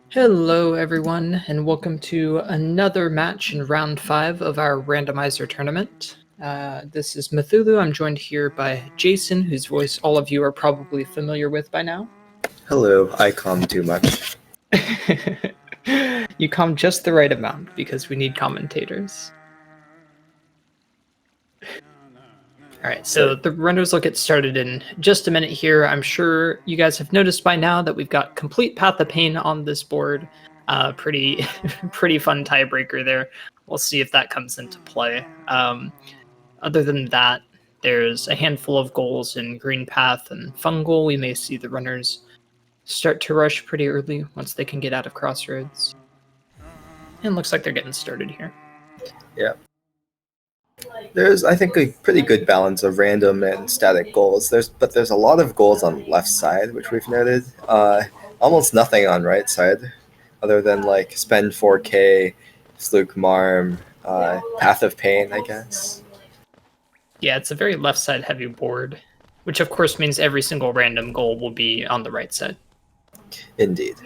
Hello everyone, and welcome to another match in round 5 of our Randomizer tournament. This is Mthulu. I'm joined here by Jason, whose voice all of you are probably familiar with by now. Hello, I calm too much. You calm just the right amount, because we need commentators. Alright, so the renders will get started in just a minute here. I'm sure you guys have noticed by now that we've got complete Path of Pain on this board. Pretty fun tiebreaker there. We'll see if that comes into play. Other than that, there's a handful of goals in Green Path and Fungal. We may see the runners start to rush pretty early once they can get out of Crossroads. And looks like they're getting started here. Yeah. There's, I think, a pretty good balance of random and static goals. But there's a lot of goals on the left side, which we've noted. Almost nothing on right side, other than like spend 4K, Slook Marm, Path of Pain, I guess. Yeah, it's a very left side heavy board, which of course means every single random goal will be on the right side. Indeed.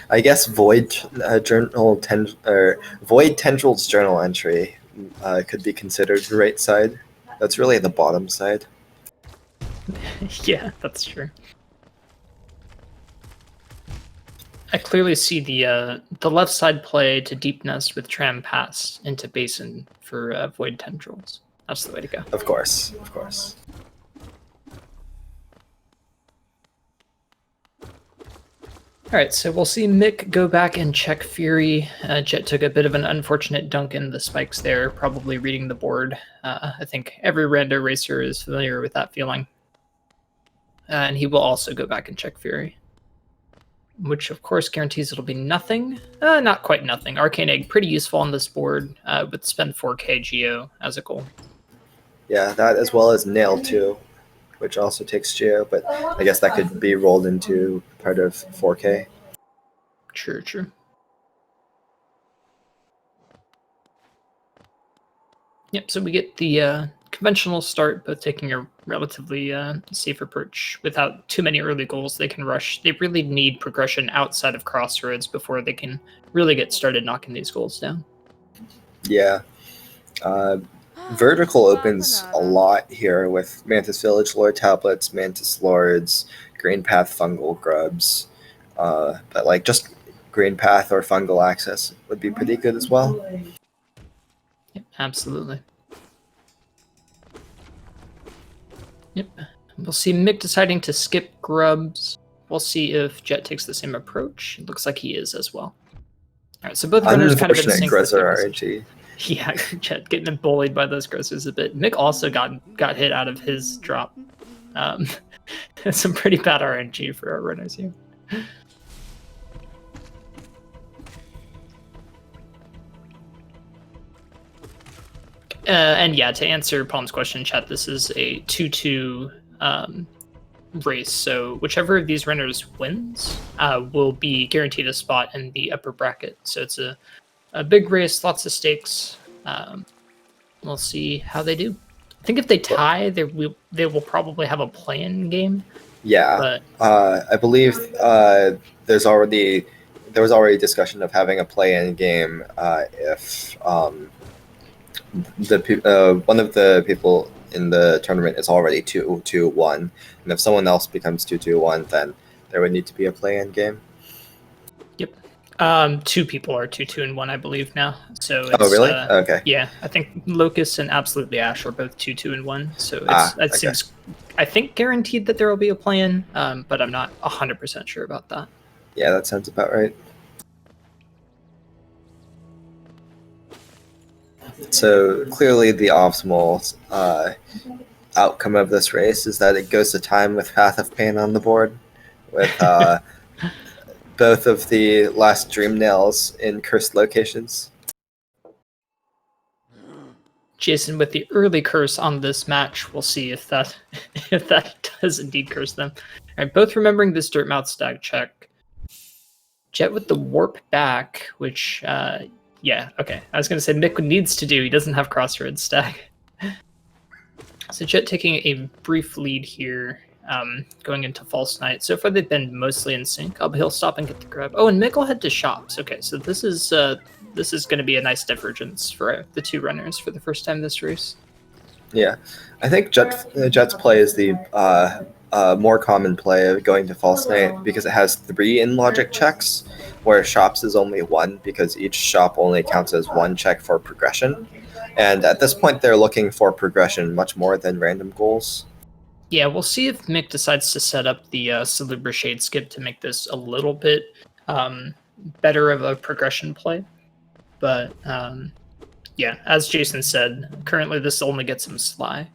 I guess Void Tendril's journal entry could be considered the right side. That's really the bottom side. Yeah, that's true. I clearly see the left side play to Deep Nest with Tram Pass into Basin for Void Tendrils. That's the way to go. Of course, of course. Alright, so we'll see Mick go back and check Fury. Jet took a bit of an unfortunate dunk in the spikes there, probably reading the board. I think every rando racer is familiar with that feeling. And he will also go back and check Fury, which of course guarantees it'll be nothing. Not quite nothing. Arcane Egg, pretty useful on this board, with spend 4K Geo as a goal. Yeah, that as well as Nail too, which also takes Geo, but I guess that could be rolled into part of 4K. True. Yep, so we get the conventional start, both taking a relatively safe approach without too many early goals. They can rush. They really need progression outside of Crossroads before they can really get started knocking these goals down. Yeah. Vertical opens a lot here with Mantis Village Lore Tablets, Mantis Lords, Green Path Fungal Grubs. But like just Green Path or Fungal Access would be pretty good as well. Yep, absolutely. Yep. We'll see Mick deciding to skip Grubs. We'll see if Jet takes the same approach. It looks like he is as well. All right, so both runners kind of in sync. RNG. Yeah, Jet getting bullied by those Grossers a bit. Mick also got hit out of his drop. Some pretty bad RNG for our runners here. And yeah, to answer Palm's question, chat, this is a 2-2 race. So whichever of these runners wins will be guaranteed a spot in the upper bracket. So it's a big race, lots of stakes. We'll see how they do. I think if they tie, they will probably have a play-in game. Yeah, but I believe there was already discussion of having a play-in game if one of the people in the tournament is already 2-2-1, and if someone else becomes 2-2-1, then there would need to be a play-in game. Yep. 2 people are 2-2-1, I believe now. So it's, oh really? Okay. Yeah, I think Locust and Absolutely Ash are both 2-2-1. So seems, I think, guaranteed that there will be a play-in, but I'm not 100% sure about that. Yeah, that sounds about right. So clearly the optimal outcome of this race is that it goes to time with Path of Pain on the board, with both of the last Dream Nails in cursed locations. Jason with the early curse on this match. We'll see if that does indeed curse them. All right, both remembering this Dirtmouth stag check. Jet with the warp back, which yeah, okay. I was going to say Mick needs to do. He doesn't have Crossroads stag. So Jet taking a brief lead here. going into False Night. So far they've been mostly in sync. Oh, but he'll stop and get the grab. Oh, and Mick will head to shops. Okay, so this is going to be a nice divergence for the two runners for the first time this race. Yeah, I think Jet's play is the more common play of going to False Night because it has 3 in logic checks, where shops is only 1 because each shop only counts as 1 check for progression. And at this point, they're looking for progression much more than random goals. Yeah, we'll see if Mick decides to set up the Salubra Shade skip to make this a little bit better of a progression play. But yeah, as Jason said, currently this only gets him Sly.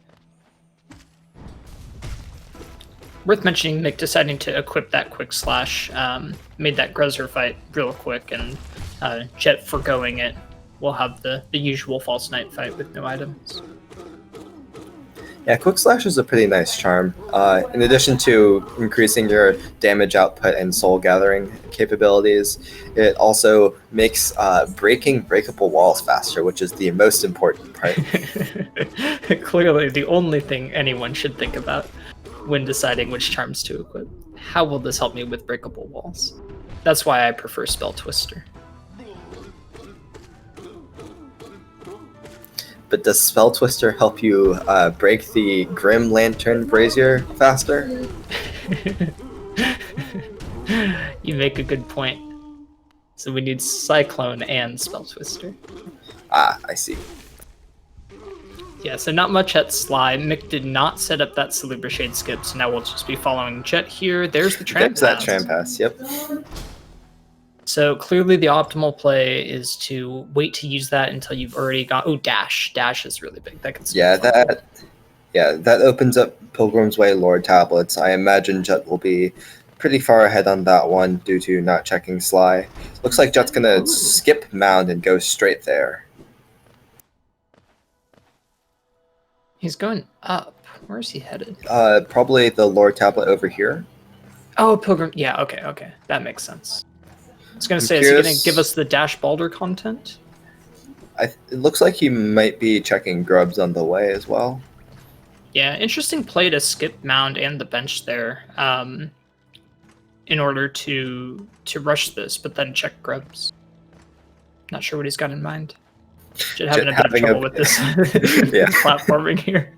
Worth mentioning, Mick deciding to equip that quick slash made that Grezzer fight real quick, and Jet foregoing it will have the usual False Night fight with no items. Yeah, Quick Slash is a pretty nice charm. In addition to increasing your damage output and soul gathering capabilities, it also makes breaking breakable walls faster, which is the most important part. Clearly the only thing anyone should think about when deciding which charms to equip. How will this help me with breakable walls? That's why I prefer Spell Twister. But does Spell Twister help you break the Grim Lantern Brazier faster? You make a good point. So we need Cyclone and Spell Twister. Ah, I see. Yeah, so not much at Sly. Mick did not set up that Salubra Shade skip, so now we'll just be following Jet here. There's the Tram Pass. There's that Tram Pass, yep. So clearly the optimal play is to wait to use that until you've already got... Oh, Dash. Dash is really big. That can that opens up Pilgrim's Way lore tablets. I imagine Jet will be pretty far ahead on that one due to not checking Sly. Looks like Jet's going to skip Mound and go straight there. He's going up. Where is he headed? Probably the lore tablet over here. Oh, Pilgrim. Yeah, okay. That makes sense. I was going to say, is he going to give us the Dash Balder content? It looks like he might be checking grubs on the way as well. Yeah, interesting play to skip Mound and the bench there in order to rush this, but then check grubs. Not sure what he's got in mind. Just having a bit of trouble with this platforming here.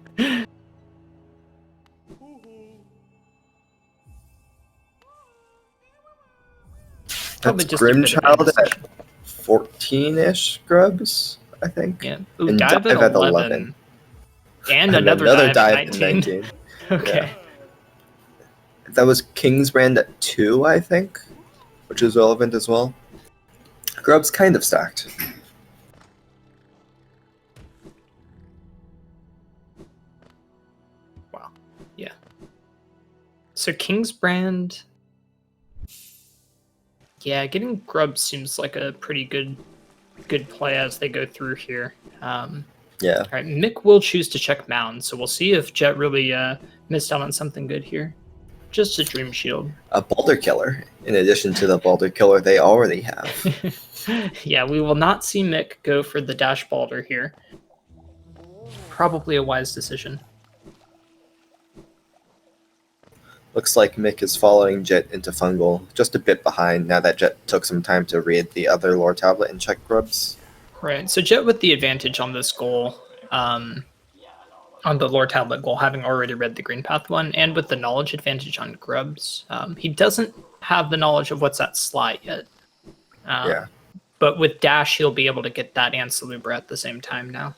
That's Grimchild at 14-ish grubs, I think. Yeah. Ooh, and dive at 11. And another dive at 19. Okay. Yeah. That was Kingsbrand at 2, I think, which is relevant as well. Grub's kind of stacked. Wow. Yeah. So Kingsbrand... Yeah, getting grubs seems like a pretty good play as they go through here. Yeah. All right, Mick will choose to check Mound, so we'll see if Jet really missed out on something good here. Just a Dream Shield. A Boulder Killer, in addition to the Boulder Killer they already have. Yeah, we will not see Mick go for the Dash Balder here. Probably a wise decision. Looks like Mick is following Jet into Fungal, just a bit behind now that Jet took some time to read the other lore tablet and check grubs. Right, so Jet with the advantage on this goal, on the lore tablet goal, having already read the Green Path one, and with the knowledge advantage on grubs. He doesn't have the knowledge of what's at Sly yet. Yeah. But with Dash, he'll be able to get that and Salubra at the same time now.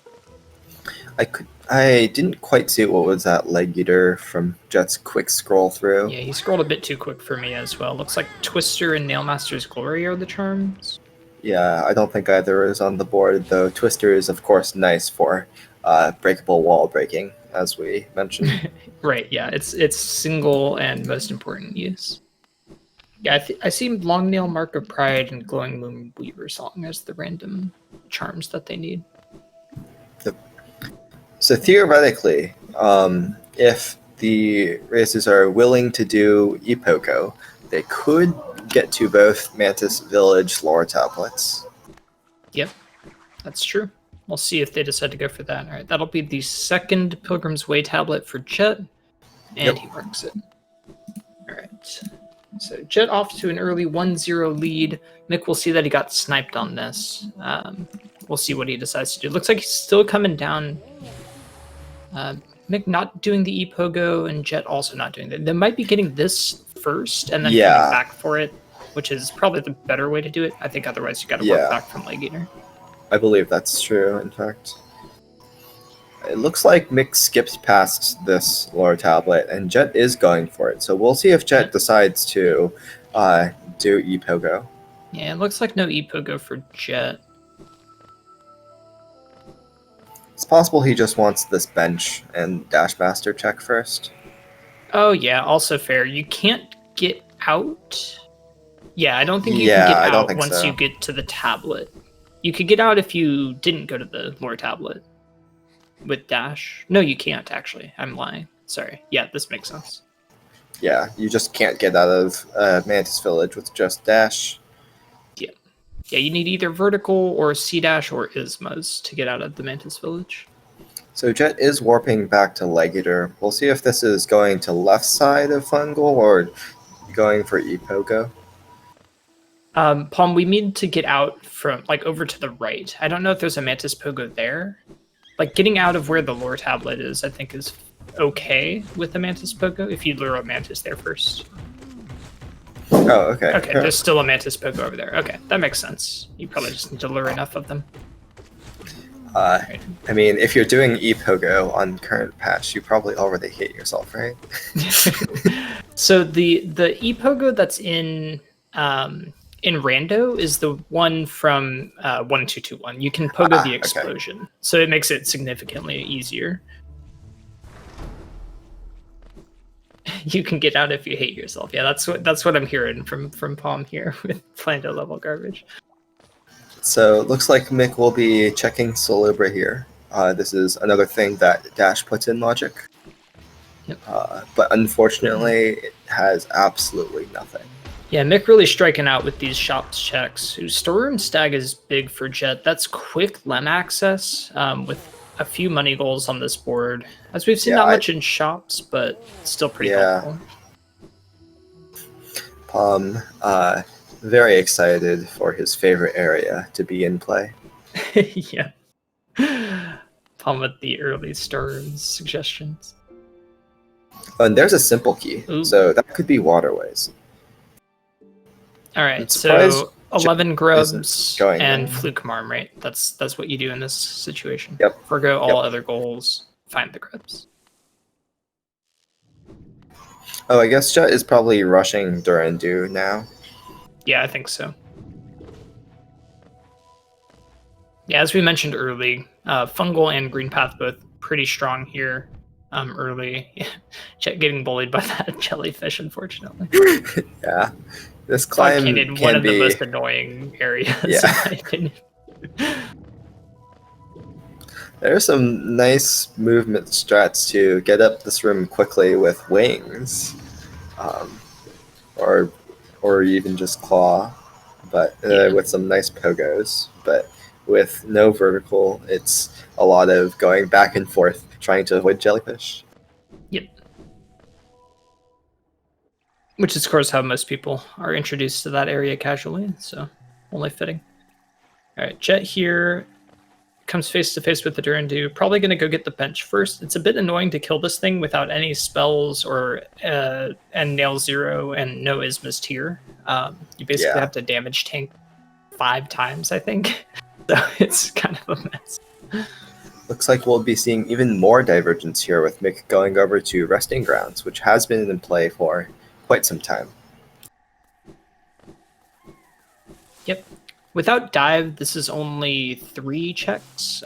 I didn't quite see what was that leg eater from Jet's quick scroll through. Yeah, he scrolled a bit too quick for me as well. Looks like Twister and Nailmaster's Glory are the charms. Yeah, I don't think either is on the board, though Twister is, of course, nice for breakable wall breaking, as we mentioned. Right, yeah, it's single and most important use. Yeah, I see Long Nail, Mark of Pride, and Glowing Moon Weaver Song as the random charms that they need. So theoretically, if the racers are willing to do Epoko, they could get to both Mantis Village lore tablets. Yep, that's true. We'll see if they decide to go for that. All right, that'll be the second Pilgrim's Way tablet for Jet, and he marks it. All right. So Jet off to an early 1-0 lead. Mick will see that he got sniped on this. We'll see what he decides to do. Looks like he's still coming down. Mick not doing the E-Pogo and Jet also not doing that. They might be getting this first and then coming back for it, which is probably the better way to do it. I think otherwise you got to work back from Leg Eater. I believe that's true, in fact. It looks like Mick skipped past this lower tablet, and Jet is going for it. So we'll see if Jet decides to do E-Pogo. Yeah, it looks like no E-Pogo for Jet. It's possible he just wants this bench and Dash Master check first. Oh, yeah, also fair. You can't get out. Yeah, I don't think you can get out once you get to the tablet. You could get out if you didn't go to the lower tablet. With Dash? No, you can't, actually. I'm lying. Sorry. Yeah, this makes sense. Yeah, you just can't get out of Mantis Village with just Dash. Yeah. Yeah, you need either vertical or C-Dash or Ismas to get out of the Mantis Village. So Jet is warping back to Leg Eater. We'll see if this is going to left side of Fungal or going for E-Pogo. Palm, we need to get out from, like, over to the right. I don't know if there's a Mantis Pogo there. Like, getting out of where the lore tablet is, I think, is okay with the Mantis Pogo if you lure a Mantis there first. Oh, okay. Okay, there's still a Mantis Pogo over there. Okay, that makes sense. You probably just need to lure enough of them. I mean, if you're doing E-Pogo on current patch, you probably already hate yourself, right? So the E-Pogo that's in Rando is the one from 1221. You can pogo the explosion, okay. So it makes it significantly easier. You can get out if you hate yourself. Yeah, that's what I'm hearing from Palm here with Plando level garbage. So it looks like Mick will be checking Solibra here. This is another thing that Dash puts in logic. Yep. But unfortunately, it has absolutely nothing. Yeah, Mick really striking out with these shops checks. Storeroom Stag is big for Jet. That's quick Lem access with a few money goals on this board. As we've seen, not much in shops, but still pretty helpful. Palm, very excited for his favorite area to be in play. Yeah. Palm with the early storeroom suggestions. Oh, and there's a simple key, so that could be waterways. All right, so 11 grubs and Fluke Marm, right? That's what you do in this situation. Yep. Forgo all other goals, find the grubs. Oh, I guess Jet is probably rushing Durandoo now. Yeah, I think so. Yeah, as we mentioned early, Fungal and Green Path both pretty strong here early. Jet getting bullied by that jellyfish, unfortunately. Yeah. This climb can one of be the most annoying areas, in my opinion. There's some nice movement strats to get up this room quickly with wings, or even just claw, but with some nice pogos. But with no vertical, it's a lot of going back and forth trying to avoid jellyfish. Yep. Which is, of course, how most people are introduced to that area casually, so only fitting. All right, Jet here comes face-to-face with the Durandoo. Probably going to go get the bench first. It's a bit annoying to kill this thing without any spells or and Nail 0 and no Isma's tier. You basically have to damage tank 5 times, I think. So it's kind of a mess. Looks like we'll be seeing even more divergence here with Mick going over to Resting Grounds, which has been in play for quite some time. Yep. Without dive, this is only 3 checks,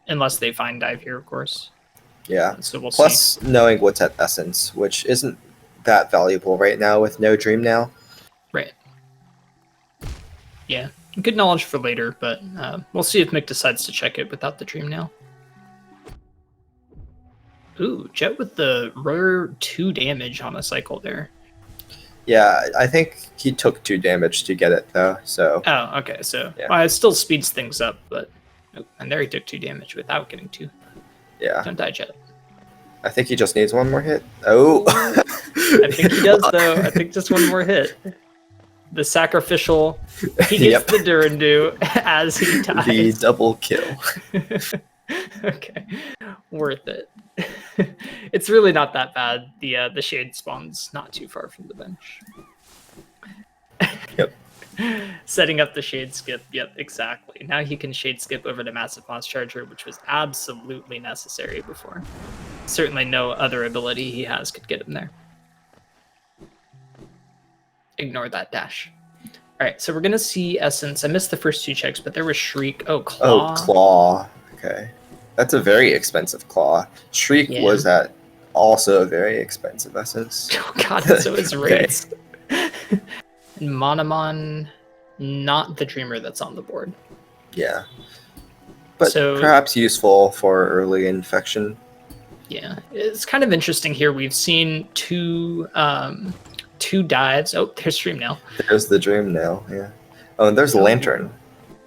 unless they find dive here, of course. Yeah. So we'll Plus, knowing what's at Essence, which isn't that valuable right now with no Dream Nail. Right. Yeah. Good knowledge for later, but we'll see if Mick decides to check it without the Dream Nail. Ooh, Jet with the rare 2 damage on a cycle there. Yeah, I think he took 2 damage to get it, though, so... Oh, okay, so... Yeah. Well, it still speeds things up, but... Oh, and there he took 2 damage without getting 2. Yeah. Don't die, Jet. I think he just needs one more hit. Oh, I think he does, though. I think just one more hit. The sacrificial. He gets the Durandoo as he dies. The double kill. Okay, worth it. It's really not that bad. The shade spawns not too far from the bench. Yep. Setting up the shade skip. Yep, exactly. Now he can shade skip over to massive boss charger, which was absolutely necessary before. Certainly no other ability he has could get him there. Ignore that dash. All right, so we're gonna see Essence. I missed the first two checks, but there was Shriek. Oh, Claw. Oh, Claw. Okay. That's a very expensive Claw. Shriek was at also a very expensive Essence. Oh god, and so is Wraiths. And Monomon, not the Dreamer that's on the board. Yeah. But so, perhaps useful for early infection. Yeah, it's kind of interesting here. We've seen two dives. Oh, there's Dreamnail. There's the Dreamnail, yeah. Oh, and there's Lantern.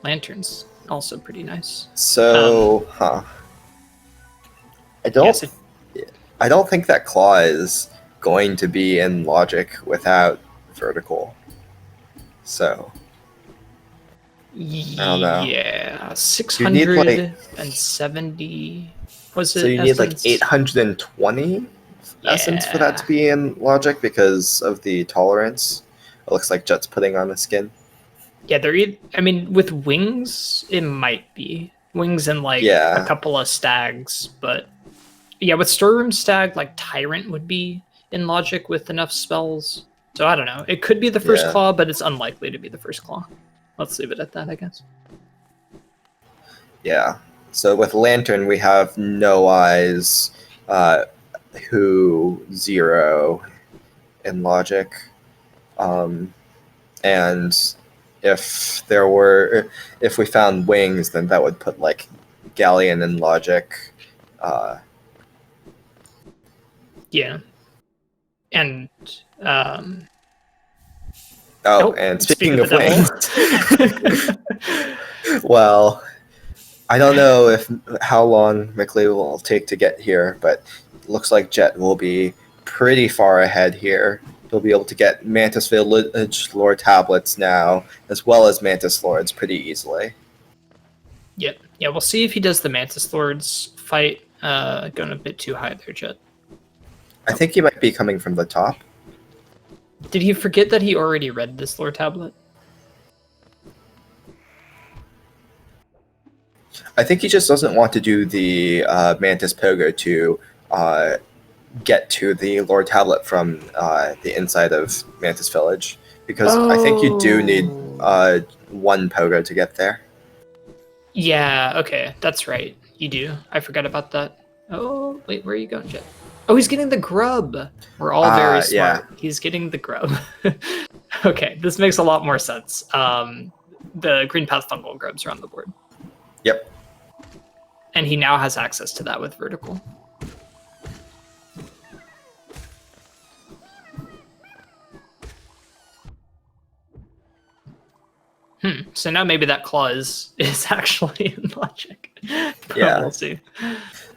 Lantern's also pretty nice. So, I don't think that Claw is going to be in Logic without Vertical. So, I don't know. Yeah, 670. Was it? So you need like 820 essence for that to be in Logic because of the tolerance. It looks like Jet's putting on a skin. Yeah, I mean, with wings, it might be wings and like a couple of stags, but yeah, with storeroom stag, like Tyrant would be in Logic with enough spells. So I don't know. It could be the first Claw, but it's unlikely to be the first Claw. Let's leave it at that, I guess. Yeah. So with Lantern, we have No Eyes, Who, Zero in Logic. And if we found Wings, then that would put like Galleon in Logic. Yeah. And and speaking of Wings, well, I don't know how long Mickely will take to get here, but it looks like Jet will be pretty far ahead here. He'll be able to get Mantis Village lore tablets now, as well as Mantis Lords pretty easily. Yep. Yeah, we'll see if he does the Mantis Lords fight. Going a bit too high there, Jet. I think he might be coming from the top. Did he forget that he already read this lore tablet? I think he just doesn't want to do the Mantis Pogo to get to the lore tablet from the inside of Mantis Village, because I think you do need one Pogo to get there. Yeah, okay, that's right. You do. I forgot about that. Oh, wait, where are you going, Jet? Oh, he's getting the grub. We're all very smart. Yeah. He's getting the grub. Okay, this makes a lot more sense. The Green Path Fungal grubs are on the board. Yep. And he now has access to that with Vertical. So now maybe that Claw is actually in Logic. Yeah. We'll see.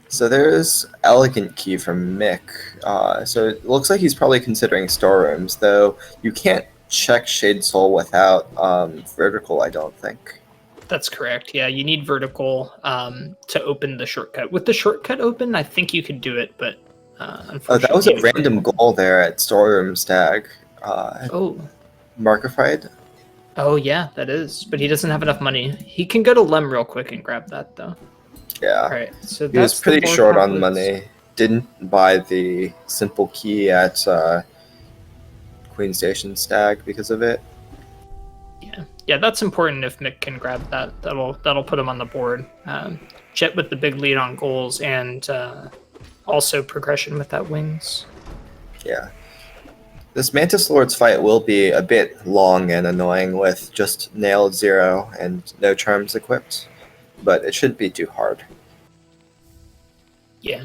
So there's Elegant Key from Mick. So it looks like he's probably considering storerooms, though you can't check Shade Soul without Vertical, I don't think. That's correct. Yeah, you need Vertical to open the shortcut. With the shortcut open, I think you could do it, but unfortunately... that was a random goal there at Storeroom Stag. Markified? Oh, yeah, that is. But he doesn't have enough money. He can go to Lem real quick and grab that, though. Yeah. All right, so he was pretty short on money. Didn't buy the simple key at Queen Station Stag because of it. Yeah, that's important if Mick can grab that. That'll put him on the board. Jet with the big lead on goals and also progression with that wings. Yeah. This Mantis Lords fight will be a bit long and annoying with just Nailed Zero and no charms equipped, but it shouldn't be too hard. Yeah,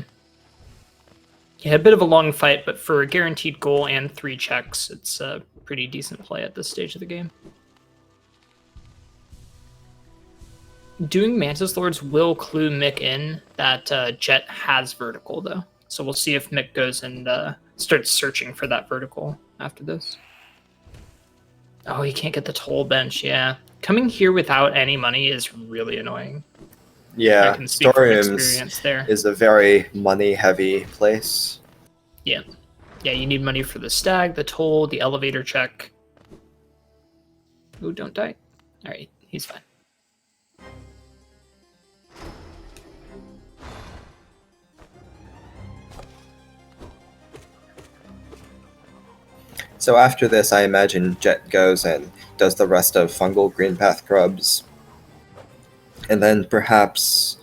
a bit of a long fight, but for a guaranteed goal and 3 checks, it's a pretty decent play at this stage of the game. Doing Mantis Lords will clue Mick in that Jet has Vertical, though. So we'll see if Mick goes and starts searching for that vertical after this. Oh, he can't get the toll bench, yeah. Coming here without any money is really annoying. Yeah, I can speak from Storyrooms experience there. is a very money-heavy place. Yeah. Yeah, you need money for the stag, the toll, the elevator check. Ooh, don't die. Alright, he's fine. So after this, I imagine Jet goes and does the rest of Fungal Green Path Grubs. And then perhaps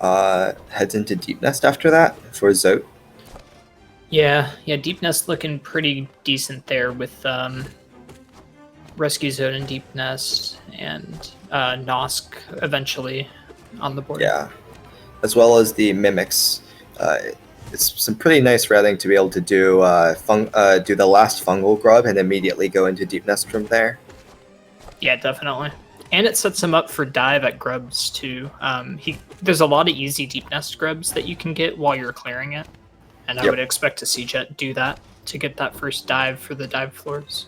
heads into Deep Nest after that for Zote. Yeah, Deep Nest looking pretty decent there with Rescue Zone and Deep Nest and Nosk eventually on the board. Yeah, as well as the Mimics. It's some pretty nice routing to be able to do do the last Fungal Grub and immediately go into Deep Nest from there. Yeah, definitely. And it sets him up for dive at grubs too. There's a lot of easy Deep Nest grubs that you can get while you're clearing it. And I would expect to see Jet do that to get that first dive for the dive floors.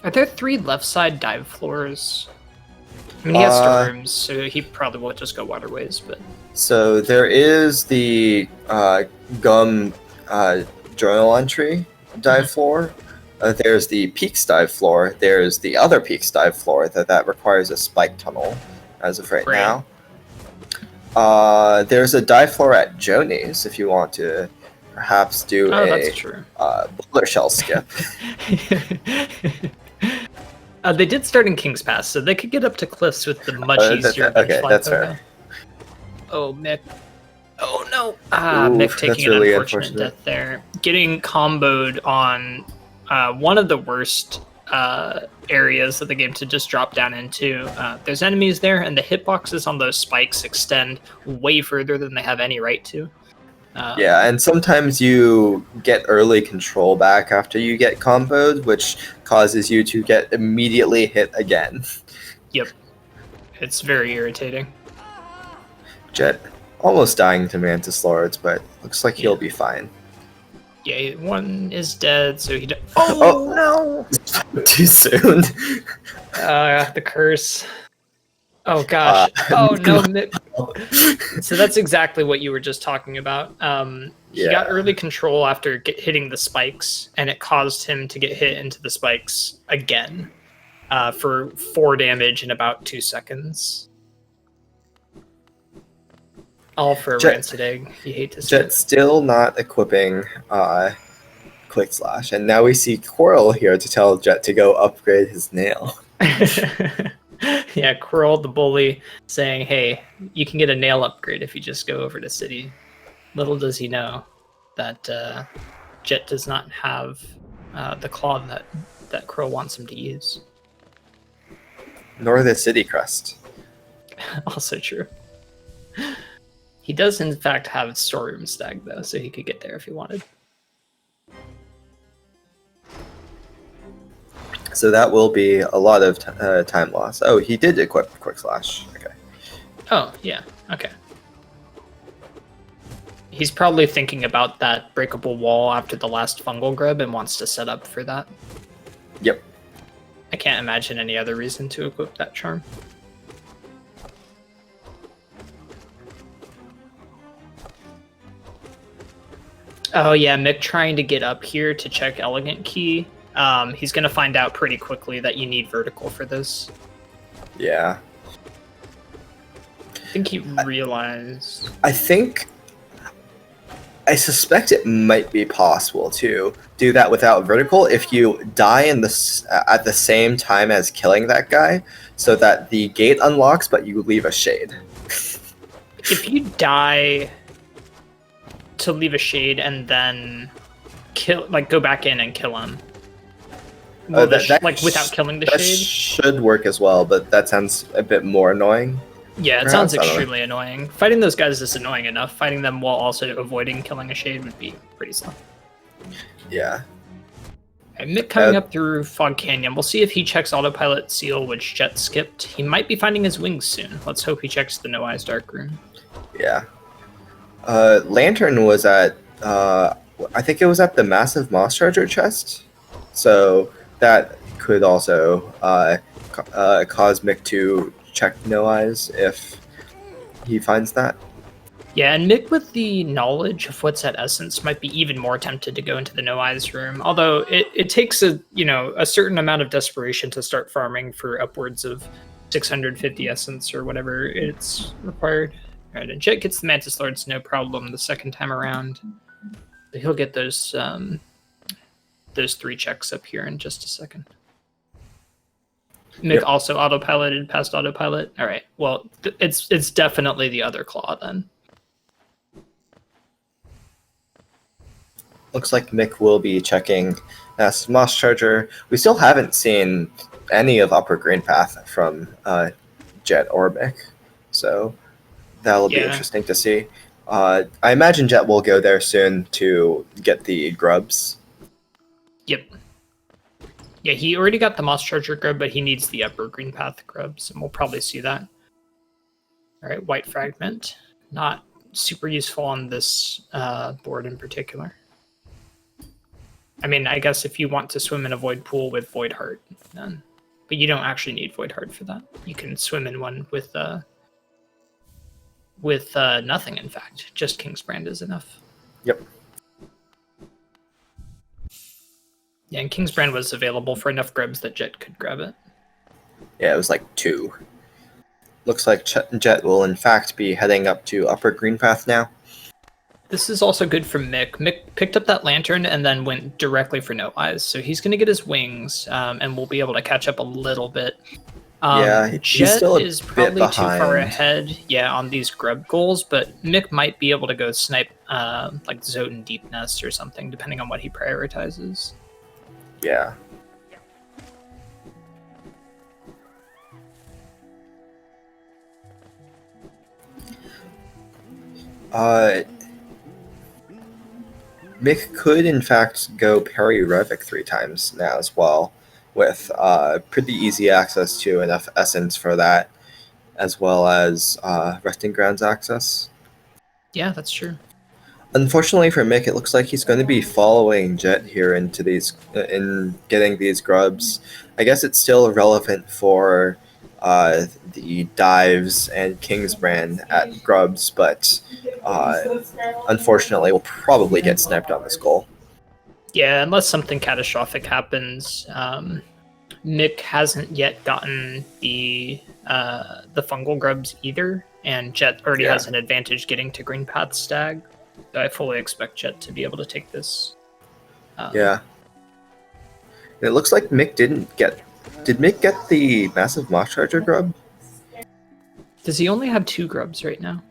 Are there 3 left side dive floors? I mean, he has storerooms, so he probably will just go waterways, but... So there is the Gum journal entry dive floor. There's the Peaks dive floor. There's the other Peaks dive floor that requires a spike tunnel as of right now. There's a dive floor at Joni's if you want to perhaps do a boulder shell skip. They did start in King's Pass, so they could get up to cliffs with the much easier. Okay, that's fair. Oh, Mick. Oh, no. Mick taking an really unfortunate death there. Getting comboed on one of the worst areas of the game to just drop down into. There's enemies there, and the hitboxes on those spikes extend way further than they have any right to. Yeah, and sometimes you get early control back after you get comboed, which causes you to get immediately hit again. Yep. It's very irritating. Jet almost dying to Mantis Lords, but looks like he'll be fine. Yeah, one is dead, so he... Oh, no! Too soon. The curse. Oh, gosh. Oh, no. So that's exactly what you were just talking about. He got early control after hitting the spikes, and it caused him to get hit into the spikes again for 4 damage in about 2 seconds. All for a rancid egg. You hate to see Jet still not equipping Quick Slash, and now we see Quirrell here to tell Jet to go upgrade his nail. Yeah, Quirrell the bully saying, hey, you can get a nail upgrade if you just go over to City. Little does he know that Jet does not have the claw that Quirrell wants him to use. Nor the City Crest. Also true. He does, in fact, have storeroom stag, though, so he could get there if he wanted. So that will be a lot of time loss. Oh, he did equip Quick Slash. Okay. Oh, yeah. Okay. He's probably thinking about that breakable wall after the last fungal grub and wants to set up for that. Yep. I can't imagine any other reason to equip that charm. Oh yeah, Mick trying to get up here to check Elegant Key. He's going to find out pretty quickly that you need vertical for this. Yeah. I think he realized... I suspect it might be possible to do that without vertical if you die at the same time as killing that guy, so that the gate unlocks, but you leave a shade. If you die to leave a shade and then go back in and kill him, without killing the that shade, should work as well. But that sounds a bit more annoying. Yeah, it sounds extremely annoying. Fighting those guys is annoying enough. Fighting them while also avoiding killing a shade would be pretty slow. Yeah. And Mick coming up through Fog Canyon. We'll see if he checks Autopilot Seal, which Jet skipped. He might be finding his wings soon. Let's hope he checks the No Eyes Dark Room. Yeah. Lantern was at, I think it was at the massive moss charger chest. So that could also cause Mick to check no eyes if he finds that. Yeah, and Mick with the knowledge of what's at Essence might be even more tempted to go into the No Eyes room. Although it takes a certain amount of desperation to start farming for upwards of 650 Essence or whatever it's required. All right, and Jet gets the Mantis Lords no problem the second time around. But he'll get those 3 checks up here in just a second. Mick also autopiloted past autopilot. All right, well, it's definitely the other claw then. Looks like Mick will be checking Moss Charger. We still haven't seen any of Upper Green Path from Jet or Mick, so that'll be interesting to see. I imagine Jet will go there soon to get the grubs. Yep. Yeah, he already got the Moss Charger grub, but he needs the Upper Green Path grubs, and we'll probably see that. All right, White Fragment. Not super useful on this board in particular. I mean, I guess if you want to swim in a Void Pool with Void Heart, then, but you don't actually need Void Heart for that. You can swim in one with nothing, in fact. Just King's Brand is enough. Yep. Yeah, and King's Brand was available for enough grubs that Jet could grab it. Yeah, it was like 2. Looks like Jet will in fact be heading up to Upper Green Path now. This is also good for Mick. Mick picked up that lantern and then went directly for No Eyes. So he's going to get his wings, and we'll be able to catch up a little bit. Yeah, Jet is probably too far ahead, on these grub goals, but Mick might be able to go snipe like Zoten Deep Nest or something, depending on what he prioritizes. Yeah. Mick could in fact go parry Revik 3 times now as well, with pretty easy access to enough essence for that, as well as resting grounds access. Yeah, that's true. Unfortunately for Mick, it looks like he's going to be following Jet here into these, in getting these grubs. I guess it's still relevant for the dives and King's Brand at grubs, but unfortunately, we'll probably get sniped on this goal. Yeah, unless something catastrophic happens. Mick hasn't yet gotten the fungal grubs either, and Jet already has an advantage getting to Green Path Stag. So I fully expect Jet to be able to take this. Yeah. And it looks like Mick didn't get... Did Mick get the massive Moss Charger grub? Does he only have 2 grubs right now?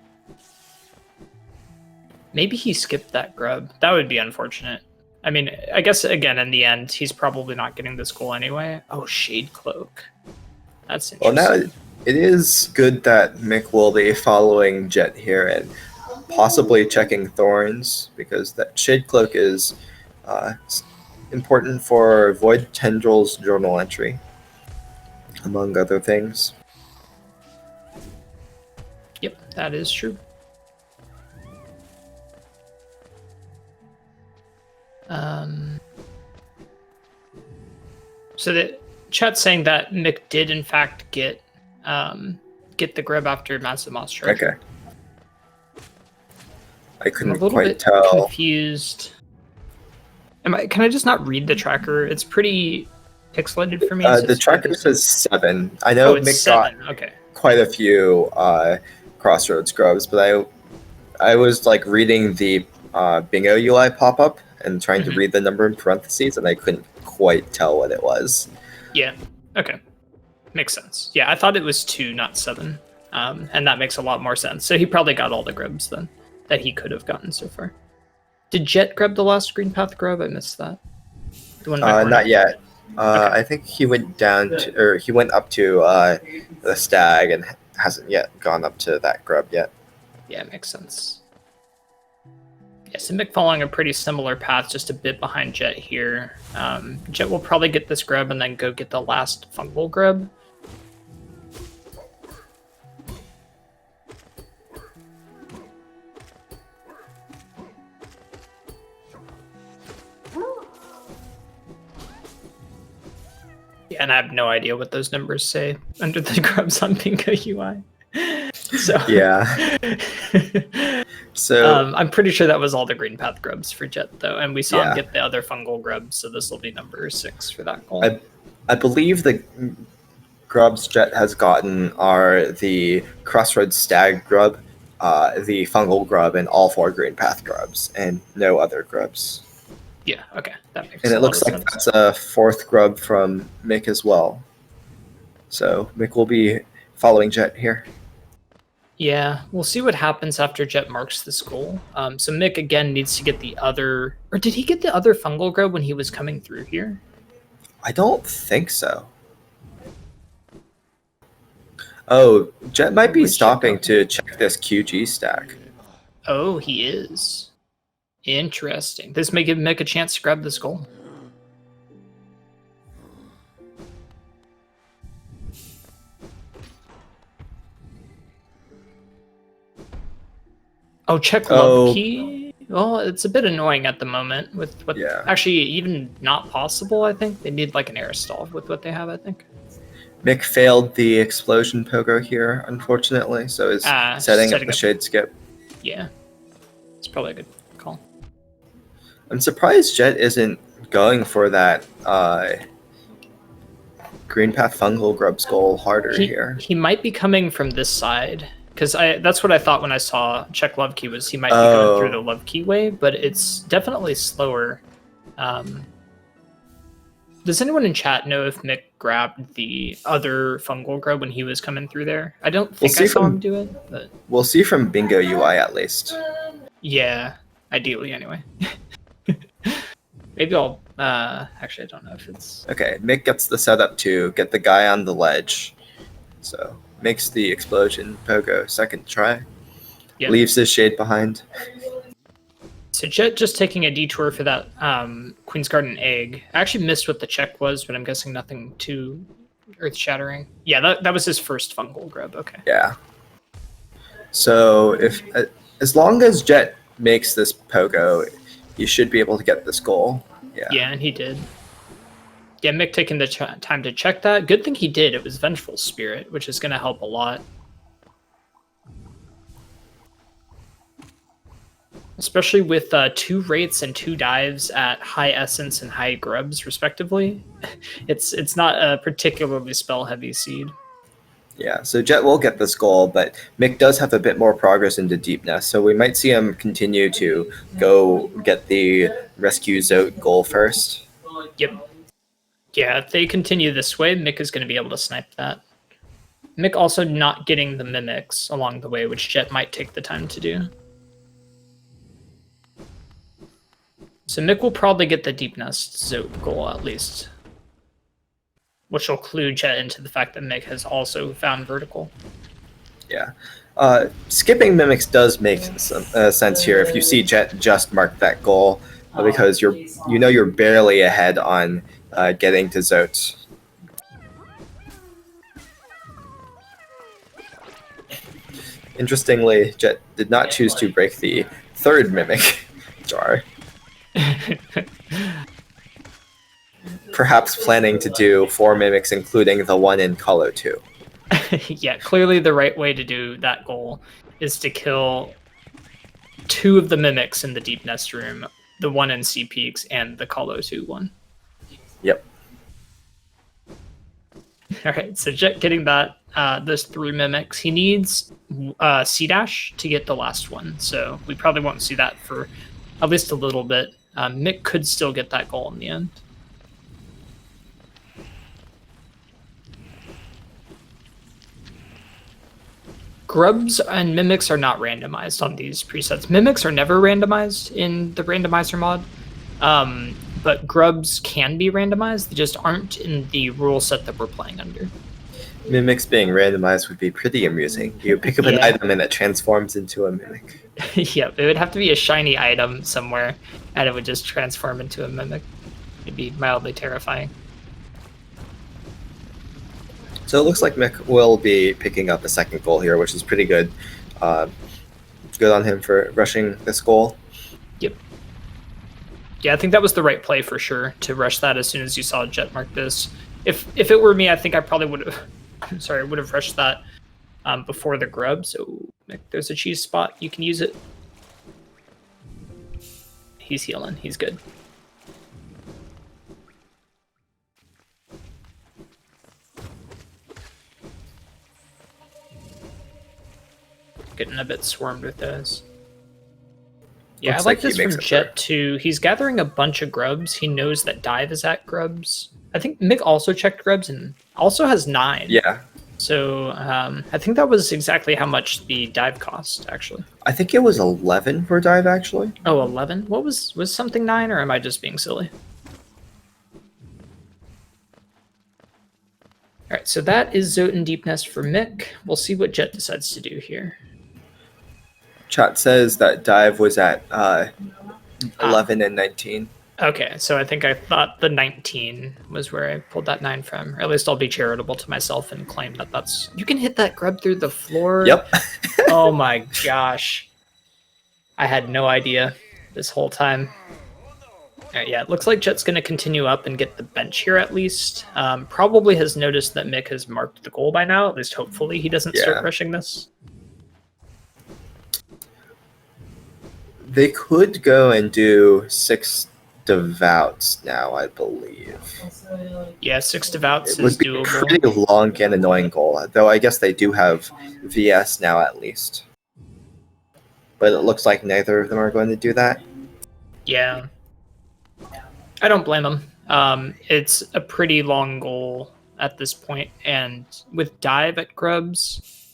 Maybe he skipped that grub. That would be unfortunate. I mean, I guess, again, in the end, he's probably not getting this goal anyway. Oh, Shade Cloak. That's interesting. Well, now it is good that Mick will be following Jet here and possibly checking Thorns, because that Shade Cloak is important for Void Tendril's journal entry, among other things. Yep, that is true. So the chat's saying that Mick did in fact get the grub after Massive Moss Charger. Okay. I couldn't I'm a little quite bit tell. Confused. Can I just not read the tracker? It's pretty pixelated for me. The tracker says 7. I know Mick got quite a few Crossroads grubs, but I was like reading the Bingo UI pop up and trying to read the number in parentheses, and I couldn't quite tell what it was. Yeah. Okay. Makes sense. Yeah, I thought it was 2, not 7, and that makes a lot more sense. So he probably got all the grubs then that he could have gotten so far. Did Jet grab the last Green Path grub? I missed that. The one not yet. I think he went down to, or he went up to the Stag and hasn't yet gone up to that grub yet. Yeah, it makes sense. Yeah, so Mick following a pretty similar path, just a bit behind Jet here. Jet will probably get this grub and then go get the last fungal grub. Yeah, and I have no idea what those numbers say under the grubs on Bingo UI. So Yeah. So I'm pretty sure that was all the green path grubs for Jet though, and we saw him yeah, get the other fungal grubs, so this will be number 6 for that goal. I believe the grubs Jet has gotten are the Crossroads Stag grub, the fungal grub, and all 4 green path grubs, and no other grubs. Yeah, okay, that makes And it looks like sense. that's a 4th grub from Mick as well. So Mick will be following Jet here. Yeah, we'll see what happens after Jet marks this goal. So Mick again needs to get the other, or did he get the other fungal grub when he was coming through here? I don't think so. Oh, Jet might be stopping to check this QG stack. Oh, he is. Interesting. This may give Mick a chance to grab this goal. Oh, check love key. Well, it's a bit annoying at the moment with what. Yeah. Actually, even not possible. I think they need like an air stall with what they have. I think. Mick failed the explosion pogo here, unfortunately, so is setting up the shade skip. Yeah, it's probably a good call. I'm surprised Jet isn't going for that green path fungal grubs goal harder here. He might be coming from this side. Because that's what I thought when I saw check love key was he might be going through the love key way, but it's definitely slower. Does anyone in chat know if Mick grabbed the other fungal grub when he was coming through there? I don't think I saw him do it, but we'll see from Bingo UI at least. Yeah, ideally anyway. Maybe I'll actually I don't know if it's okay. Mick gets the setup to get the guy on the ledge, so makes the explosion pogo second try. Yep. Leaves his shade behind. So Jet just taking a detour for that Queen's Garden egg. I actually missed what the check was, but I'm guessing nothing too earth-shattering. Yeah, that was his first fungal grub. Okay. Yeah. So if as long as Jet makes this pogo, he should be able to get this goal. Yeah. Yeah, and he did. Yeah, Mick taking the time to check that. Good thing he did. It was Vengeful Spirit, which is going to help a lot. Especially with 2 rates and 2 dives at high essence and high grubs, respectively. It's not a particularly spell-heavy seed. Yeah, so Jet will get this goal, but Mick does have a bit more progress into Deepness, so we might see him continue to go get the Rescue Zote goal first. Yep. Yeah, if they continue this way, Mick is going to be able to snipe that. Mick also not getting the mimics along the way, which Jet might take the time to do. So Mick will probably get the Deep Nest Zote goal at least, which will clue Jet into the fact that Mick has also found vertical. Yeah. Skipping mimics does make some sense here if you see Jet just mark that goal, because you're barely ahead on getting to Zote. Interestingly, Jet did not choose to break the 3rd mimic jar. Perhaps planning to do 4 mimics, including the one in Colo 2. Yeah, clearly the right way to do that goal is to kill 2 of the mimics in the Deep Nest room, the one in Sea Peaks and the Colo 2 one. Yep. All right, so Jet getting that those 3 mimics. He needs C-Dash to get the last one, so we probably won't see that for at least a little bit. Mick could still get that goal in the end. Grubs and mimics are not randomized on these presets. Mimics are never randomized in the randomizer mod, but grubs can be randomized. They just aren't in the rule set that we're playing under. Mimics being randomized would be pretty amusing. You pick up an item and it transforms into a mimic. Yep, it would have to be a shiny item somewhere, and it would just transform into a mimic. It'd be mildly terrifying. So it looks like Mick will be picking up a 2nd goal here, which is pretty good. Good on him for rushing this goal. Yep. Yeah, I think that was the right play for sure, to rush that as soon as you saw Jet mark this. If it were me, I think I probably would have. I'm sorry, would have rushed that before the grub. So there's a cheese spot. You can use it. He's healing. He's good. Getting a bit swarmed with those. Yeah, Looks I like like he this from makes it Jet too. He's gathering a bunch of grubs. He knows that Dive is at grubs. I think Mick also checked grubs and also has 9. Yeah. So I think that was exactly how much the dive cost, actually. I think it was 11 for dive, actually. Oh, 11? What was something 9, or am I just being silly? All right, so that is Zoten Deep Nest for Mick. We'll see what Jet decides to do here. Chat says that dive was at 11 and 19. Okay, so I think I thought the 19 was where I pulled that 9 from. Or at least I'll be charitable to myself and claim that that's... You can hit that grub through the floor? Yep. Oh my gosh. I had no idea this whole time. Alright, yeah, it looks like Jet's going to continue up and get the bench here at least. Probably has noticed that Mick has marked the goal by now. At least hopefully he doesn't start rushing this. They could go and do 6 Devouts now, I believe. Yeah, 6 Devouts It would is be a doable. pretty long and annoying goal, though I guess they do have VS now at least. But it looks like neither of them are going to do that. Yeah. I don't blame him. It's a pretty long goal at this point, and with dive at grubs,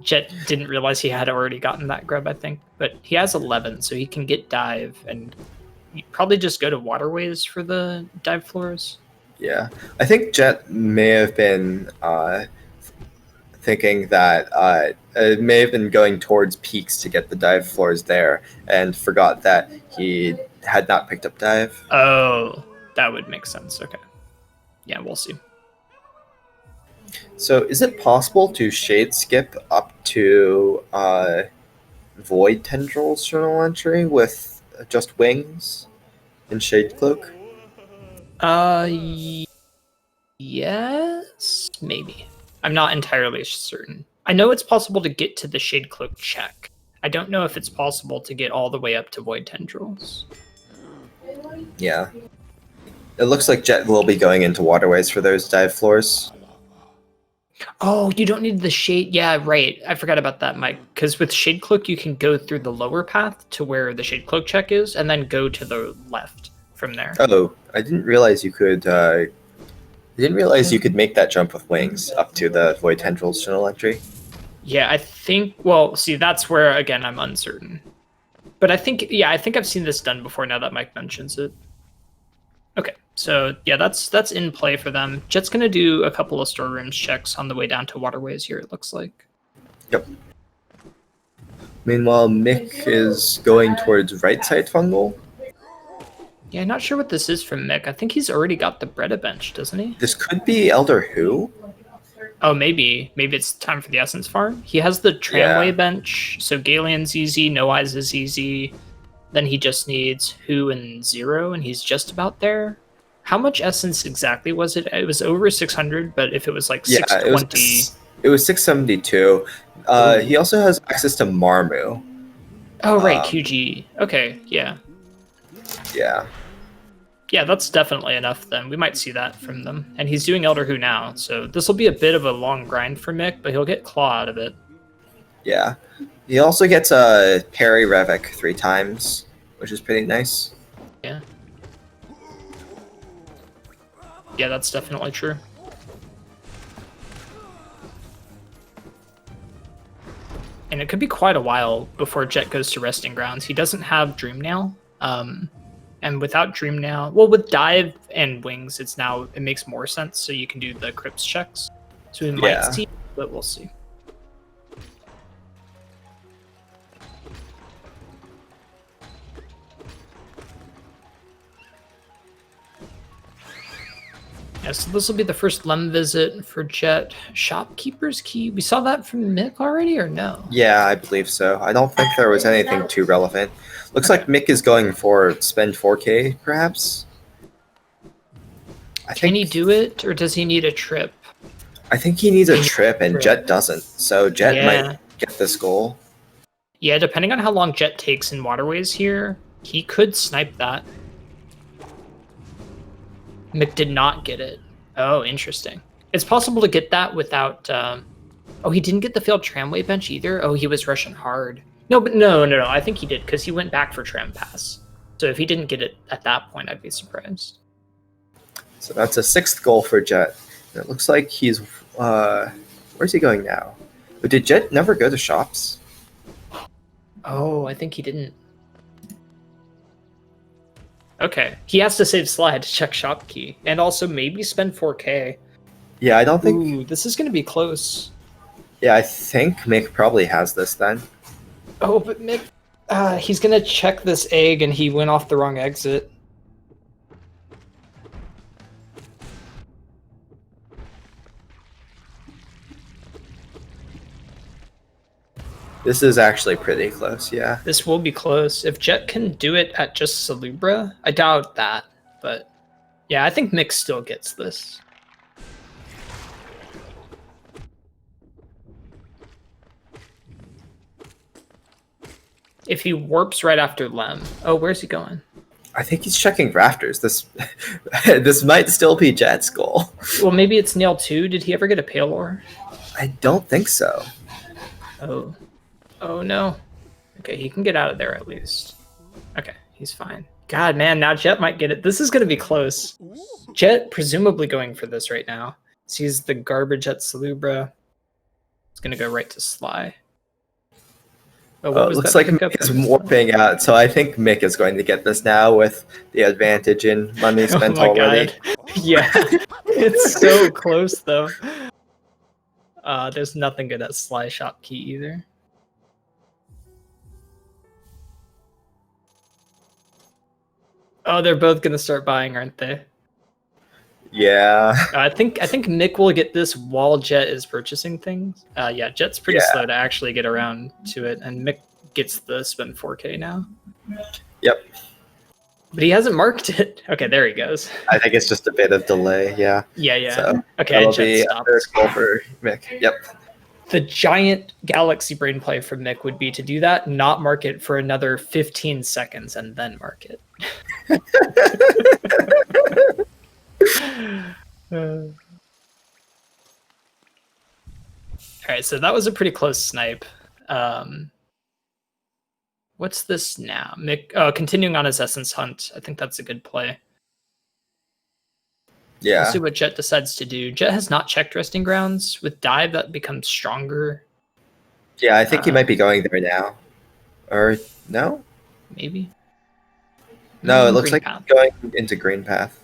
Jet didn't realize he had already gotten that grub, I think, but he has 11, so he can get dive, and probably just go to waterways for the dive floors. Yeah, I think Jet may have been thinking that it may have been going towards peaks to get the dive floors there, and forgot that he had not picked up dive. Oh, that would make sense. Okay. Yeah, we'll see. So is it possible to shade skip up to Void Tendrils journal entry with just wings and Shade Cloak? Yes, maybe. I'm not entirely certain. I know it's possible to get to the Shade Cloak check. I don't know if it's possible to get all the way up to Void Tendrils. Yeah. It looks like Jet will be going into waterways for those dive floors. Oh, you don't need the shade. Yeah, right. I forgot about that, Mike. Because with Shade Cloak, you can go through the lower path to where the Shade Cloak check is, and then go to the left from there. Oh, I didn't realize you could. I didn't realize you could make that jump with wings up to the Void Tendrils journal entry. Yeah, I think. Well, see, that's where again I'm uncertain. But I think, yeah, I think I've seen this done before. Now that Mike mentions it. Okay, so yeah, that's in play for them. Jet's gonna do a couple of storerooms checks on the way down to waterways here, it looks like. Yep. Meanwhile, Mick is going towards right side fungal. Yeah, not sure what this is from Mick. I think he's already got the Breda bench, doesn't he? This could be Elder Who. Oh, maybe it's time for the Essence Farm. He has the Tramway bench, so Galeon's easy, No Eyes is easy. Then he just needs Who and Zero, and he's just about there. How much Essence exactly was it? It was over 600, but if it was like 620... It was 672. He also has access to Marmu. Oh, right, QG. Okay, yeah. Yeah. Yeah, that's definitely enough then. We might see that from them. And he's doing Elder Who now, so this will be a bit of a long grind for Mick, but he'll get Claw out of it. Yeah. He also gets a Parry Revic 3 times, which is pretty nice. Yeah. Yeah, that's definitely true. And it could be quite a while before Jet goes to Resting Grounds. He doesn't have Dream Nail. And without Dream Nail, well, with Dive and Wings, it makes more sense, so you can do the Crypts checks. So we might see, but we'll see. Yeah, so this will be the first Lem visit for Jet. Shopkeeper's Key. We saw that from Mick already, or no? Yeah, I believe so. I don't think there was anything too relevant. Looks like Mick is going for spend 4K, perhaps? Can he do it, or does he need a trip? I think he needs a trip, and Jet doesn't. So Jet might get this goal. Yeah, depending on how long Jet takes in waterways here, he could snipe that. Mick did not get it. Oh, interesting. It's possible to get that without... Oh, he didn't get the failed tramway bench either? Oh, he was rushing hard. No, but no. I think he did, because he went back for tram pass. So if he didn't get it at that point, I'd be surprised. So that's a 6th goal for Jet. And it looks like he's... where's he going now? But did Jet never go to shops? Oh, I think he didn't. Okay. He has to save slide to check shop key. And also maybe spend 4K. Yeah, I don't think... Ooh, this is going to be close. Yeah, I think Mick probably has this then. Oh, but Mick... he's going to check this egg and he went off the wrong exit. This is actually pretty close, yeah. This will be close. If Jet can do it at just Salubra, I doubt that. But yeah, I think Mick still gets this. If he warps right after Lem. Oh, where's he going? I think he's checking rafters. This this might still be Jet's goal. Well, maybe it's nail 2. Did he ever get a pale ore? I don't think so. Oh. Oh, no. Okay, he can get out of there at least. Okay, he's fine. God, man, now Jet might get it. This is going to be close. Jet presumably going for this right now. Sees the garbage at Salubra. It's going to go right to Sly. Oh, it looks like Mick is warping out, so I think Mick is going to get this now with the advantage in money spent already. God. Yeah, it's so close though. There's nothing good at Sly shop key either. Oh, they're both gonna start buying, aren't they? Yeah. I think Mick will get this while Jet is purchasing things. Yeah, Jet's pretty slow to actually get around to it, and Mick gets the spend 4K now. Yep. But he hasn't marked it. Okay, there he goes. I think it's just a bit of delay, yeah. Yeah. So okay, that'll be a first goal for Mick. Yep. The giant galaxy brain play from Mick would be to do that, not mark it for another 15 seconds, and then mark it. All right, so that was a pretty close snipe. What's this now? Mick, continuing on his essence hunt. I think that's a good play. Yeah. We'll see what Jet decides to do. Jet has not checked resting grounds. With dive, that becomes stronger. Yeah, I think he might be going there now. Or no? Maybe. No, it looks like he's going into green path.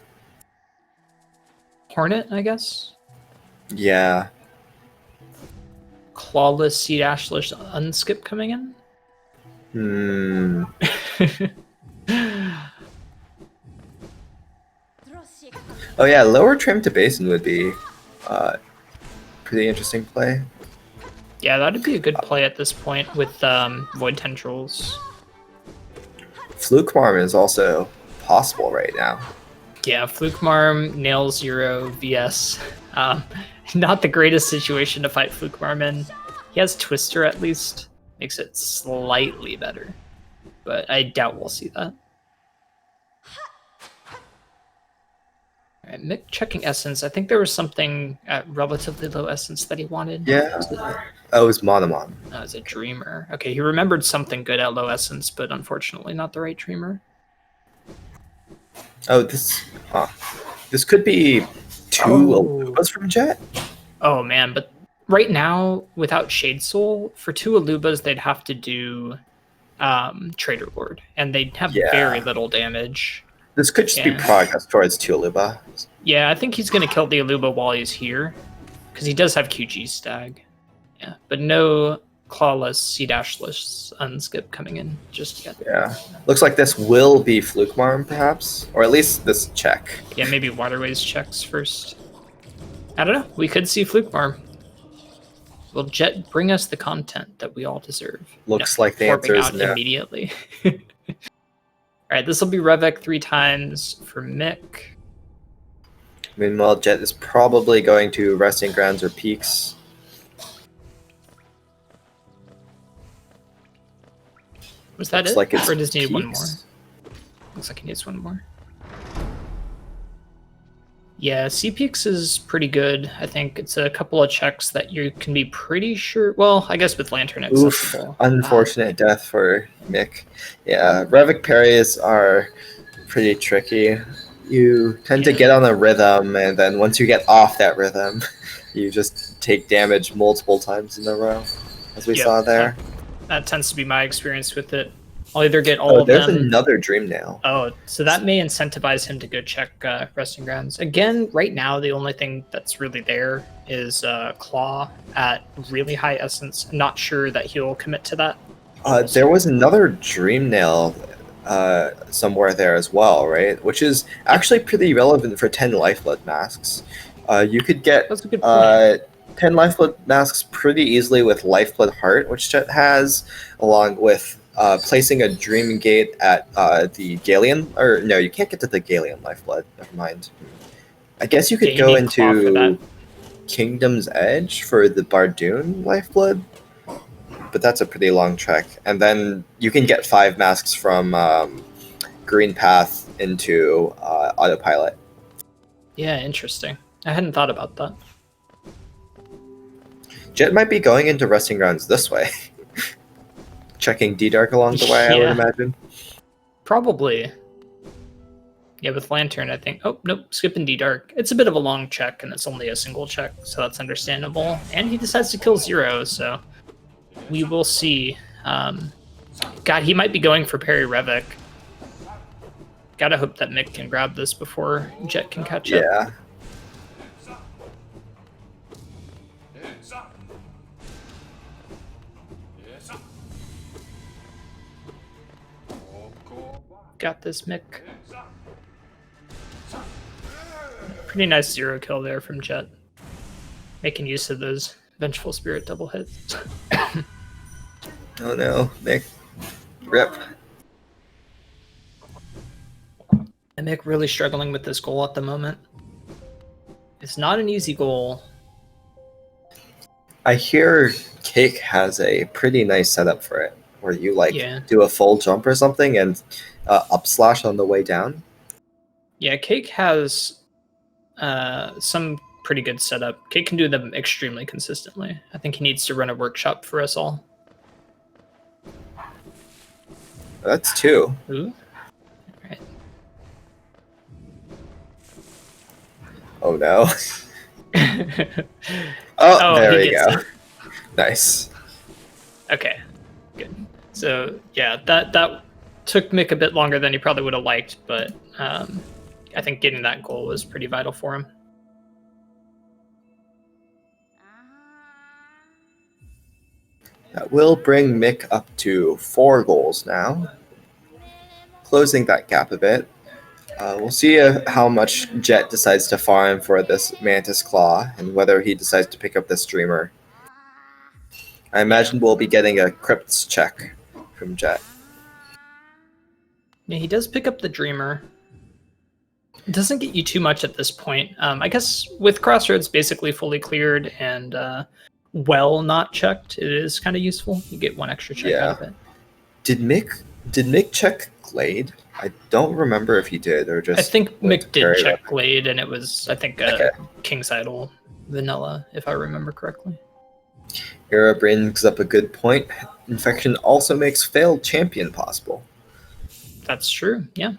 Hornet, I guess? Yeah. Clawless, Seed Ashless, Unskip coming in? Oh yeah, lower trim to basin would be pretty interesting play. Yeah, that'd be a good play at this point with Void Tendrils. Fluke Marm is also possible right now. Yeah, Fluke Marm, Nail 0, VS. Not the greatest situation to fight Fluke Marm in. He has Twister at least. Makes it slightly better. But I doubt we'll see that. Alright, Mick checking Essence. I think there was something at relatively low Essence that he wanted. Yeah. Oh, it was Monomon. That was a Dreamer. Okay, he remembered something good at low Essence, but unfortunately not the right Dreamer. Oh, this could be two Alubas from Jet. Oh man, but right now, without Shade Soul, for 2 Alubas, they'd have to do Trader Lord, and they'd have very little damage. This could just be progress towards 2 Aluba. Yeah, I think he's going to kill the Aluba while he's here, because he does have QG Stag. Yeah, but no Clawless, Seed Ashless, Unskip coming in just yet. Yeah. Looks like this will be Fluke Marm, perhaps, or at least this check. Yeah, maybe Waterways checks first. I don't know. We could see Fluke Marm. Will Jet bring us the content that we all deserve? Looks like the answer is no. Immediately. All right, this will be Revek 3 times for Mick. Meanwhile, Jet is probably going to resting grounds or peaks. Was that Looks it? like it's or does he need one more? peaks. Looks like he needs one more. Yeah, C-Peaks is pretty good. I think it's a couple of checks that you can be pretty sure. Well, I guess with Lantern Oof, accessible. unfortunate death for Mick. Yeah, Revic parries are pretty tricky. You tend to get on a rhythm, and then once you get off that rhythm, you just take damage multiple times in a row, as we saw there. That tends to be my experience with it. I'll either get all of there's them. Another dream nail. Oh, so that may incentivize him to go check resting grounds. Again, right now, the only thing that's really there is Claw at really high essence. I'm not sure that he'll commit to that. There was another dream nail somewhere there as well, right? Which is actually pretty relevant for 10 lifeblood masks. You could get 10 lifeblood masks pretty easily with lifeblood heart, which Jet has, along with placing a dream gate at the Galeon. Or no, you can't get to the Galeon lifeblood. Never mind. I guess you could go into Kingdom's Edge for the Bardoon lifeblood, but that's a pretty long trek. And then you can get 5 masks from Green Path into Autopilot. Yeah, interesting. I hadn't thought about that. Jet might be going into resting grounds this way. Checking D-Dark along the way, I would imagine. Probably. Yeah, with Lantern, I think. Oh, nope, skipping D-Dark. It's a bit of a long check, and it's only a single check, so that's understandable. And he decides to kill Zero, so we will see. God, he might be going for Parry Revic. Gotta hope that Mick can grab this before Jet can catch up. Yeah. Got this, Mick. Pretty nice zero kill there from Jet. Making use of those Vengeful Spirit double hits. Oh no, Mick. Rip. And Mick really struggling with this goal at the moment. It's not an easy goal. I hear Cake has a pretty nice setup for it, where you do a full jump or something and up slash on the way down. Yeah, Cake has some pretty good setup. Cake can do them extremely consistently. I think he needs to run a workshop for us all. That's 2. Ooh. All right. Oh no. oh, there we go. Nice. Okay, good. So yeah, that took Mick a bit longer than he probably would have liked, but I think getting that goal was pretty vital for him. That will bring Mick up to 4 goals now, closing that gap a bit. We'll see how much Jet decides to farm for this Mantis Claw, and whether he decides to pick up this Dreamer. I imagine we'll be getting a Crypts check from Jet. Yeah, he does pick up the Dreamer. It doesn't get you too much at this point. I guess with Crossroads basically fully cleared and well not checked, it is kind of useful. You get 1 extra check out of it. Did Mick check Glade? I don't remember if he did or just. I think Mick did check Glade, and it was King's Idol vanilla, if I remember correctly. Hera brings up a good point. Infection also makes failed champion possible. That's true, yeah.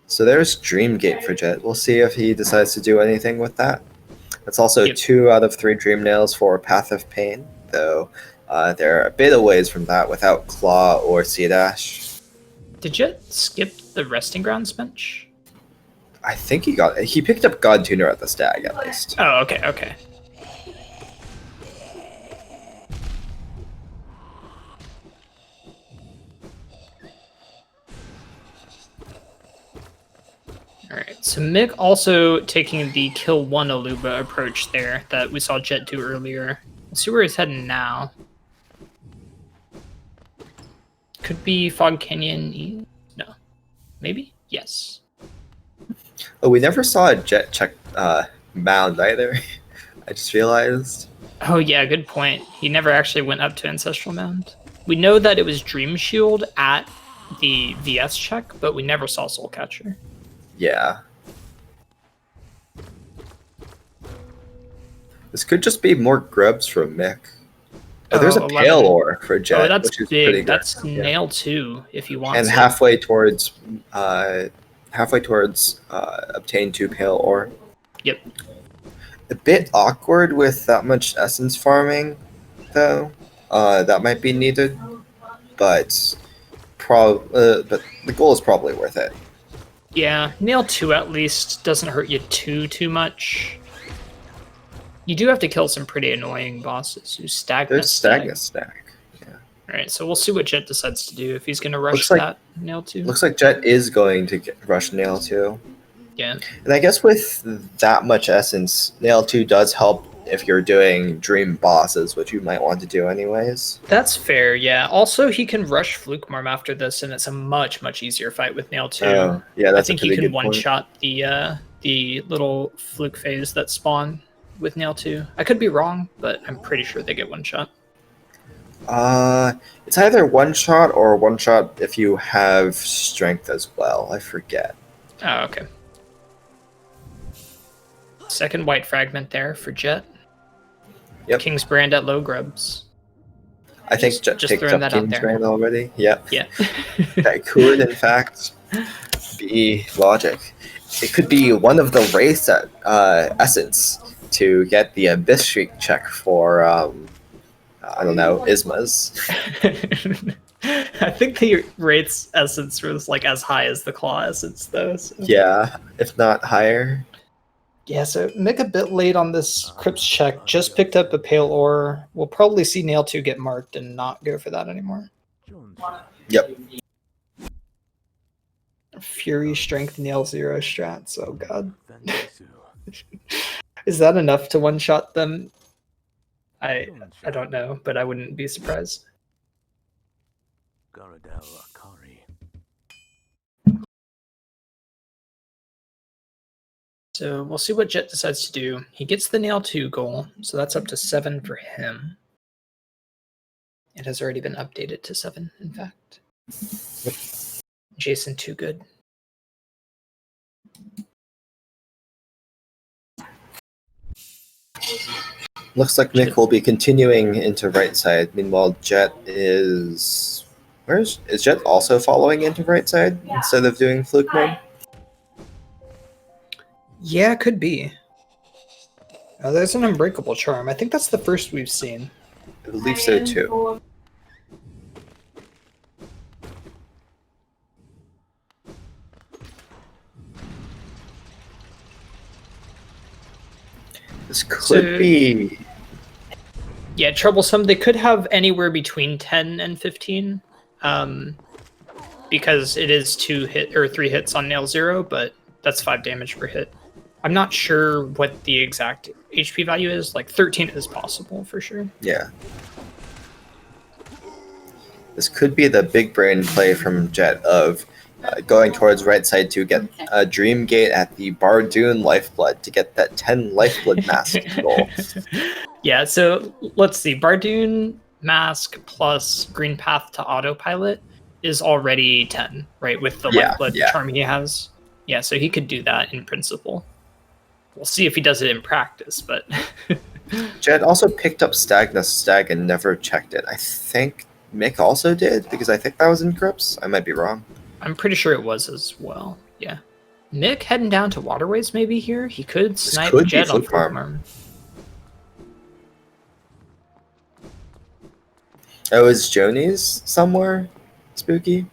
So there's Dreamgate for Jet. We'll see if he decides to do anything with that. That's also 2 out of 3 Dream Nails for Path of Pain, though they're a bit away from that without Claw or Sea Dash. Did Jet skip the Resting Grounds bench? I think he picked up God Tuner at the stag at least. Oh, okay. Alright, so Mick also taking the kill 1 Aluba approach there that we saw Jet do earlier. Let's see where he's heading now. Could be Fog Canyon. No. Maybe? Yes. Oh, we never saw a jet check mound either. I just realized. Oh yeah, good point. He never actually went up to Ancestral Mound. We know that it was Dream Shield at the VS check, but we never saw Soul Catcher. Yeah. This could just be more grubs from Mick. Oh, there's a 11. pale ore for Jet. Oh, that's which is pretty big. good. That's Yeah. nail 2 if you want. And halfway towards obtain 2 pale ore. Yep. A bit awkward with that much essence farming, though. That might be needed, but but the goal is probably worth it. Yeah, nail 2 at least doesn't hurt you too much. You do have to kill some pretty annoying bosses who stagnant. There's stagnant stack. Yeah. All right, so we'll see what Jet decides to do if he's going to rush Looks like- that nail 2. Looks like Jet is going to rush nail 2. Yeah. And I guess with that much essence, nail 2 does help if you're doing dream bosses, which you might want to do anyways. That's fair, yeah. Also, he can rush Fluke Marm after this, and it's a much easier fight with nail 2. Oh, yeah, that's I think a pretty you can good point. one-shot the little Fluke phase that spawn with nail 2. I could be wrong, but I'm pretty sure they get one shot. It's either one shot or one shot if you have strength as well. I forget. Oh, okay. Second white fragment there for Jet. Yep. King's Brand at low grubs. I think Jet just picked throwing up that out King's there. Brand already. Yep. Yeah. That could, in fact, be logic. It could be one of the race at Essence to get the Abyss Shriek check for, I don't know, Ismas. I think the rates essence was like as high as the claw essence though. So. Yeah, if not higher. Yeah, so Mick a bit late on this Crypts check. Just picked up a pale ore. We'll probably see Nail 2 get marked and not go for that anymore. Yep. Fury Strength Nail 0 strats. Oh god. Is that enough to one-shot them? I don't know, but I wouldn't be surprised. So we'll see what Jet decides to do. He gets the Nail 2 goal, so that's up to 7 for him. It has already been updated to 7, in fact. Jason, too good. Looks like Mick will be continuing into right side. Meanwhile, Jet is... Is Jet also following into right side instead of doing fluke mode? Yeah, could be. Oh, there's an Unbreakable Charm. I think that's the first we've seen. I believe so too. This could be... Yeah, troublesome. They could have anywhere between 10 and 15. Because it is 3 hits on Nail 0, but that's 5 damage per hit. I'm not sure what the exact HP value is. Like 13 is possible for sure. Yeah. This could be the big brain play from Jet of going towards right side to get a Dream Gate at the Bardoon Lifeblood to get that 10 Lifeblood mask goal. Yeah, so let's see. Bardoon Mask plus Green Path to Autopilot is already 10, right? With the Lifeblood charm he has. Yeah, so he could do that in principle. We'll see if he does it in practice, but... Jet also picked up Stagnus Stag and never checked it. I think Mick also did, because I think that was in Crypts. I might be wrong. I'm pretty sure it was as well, yeah. Mick heading down to Waterways maybe here? He could snipe Jet on Fluke Marm. Oh, is Jonies somewhere spooky?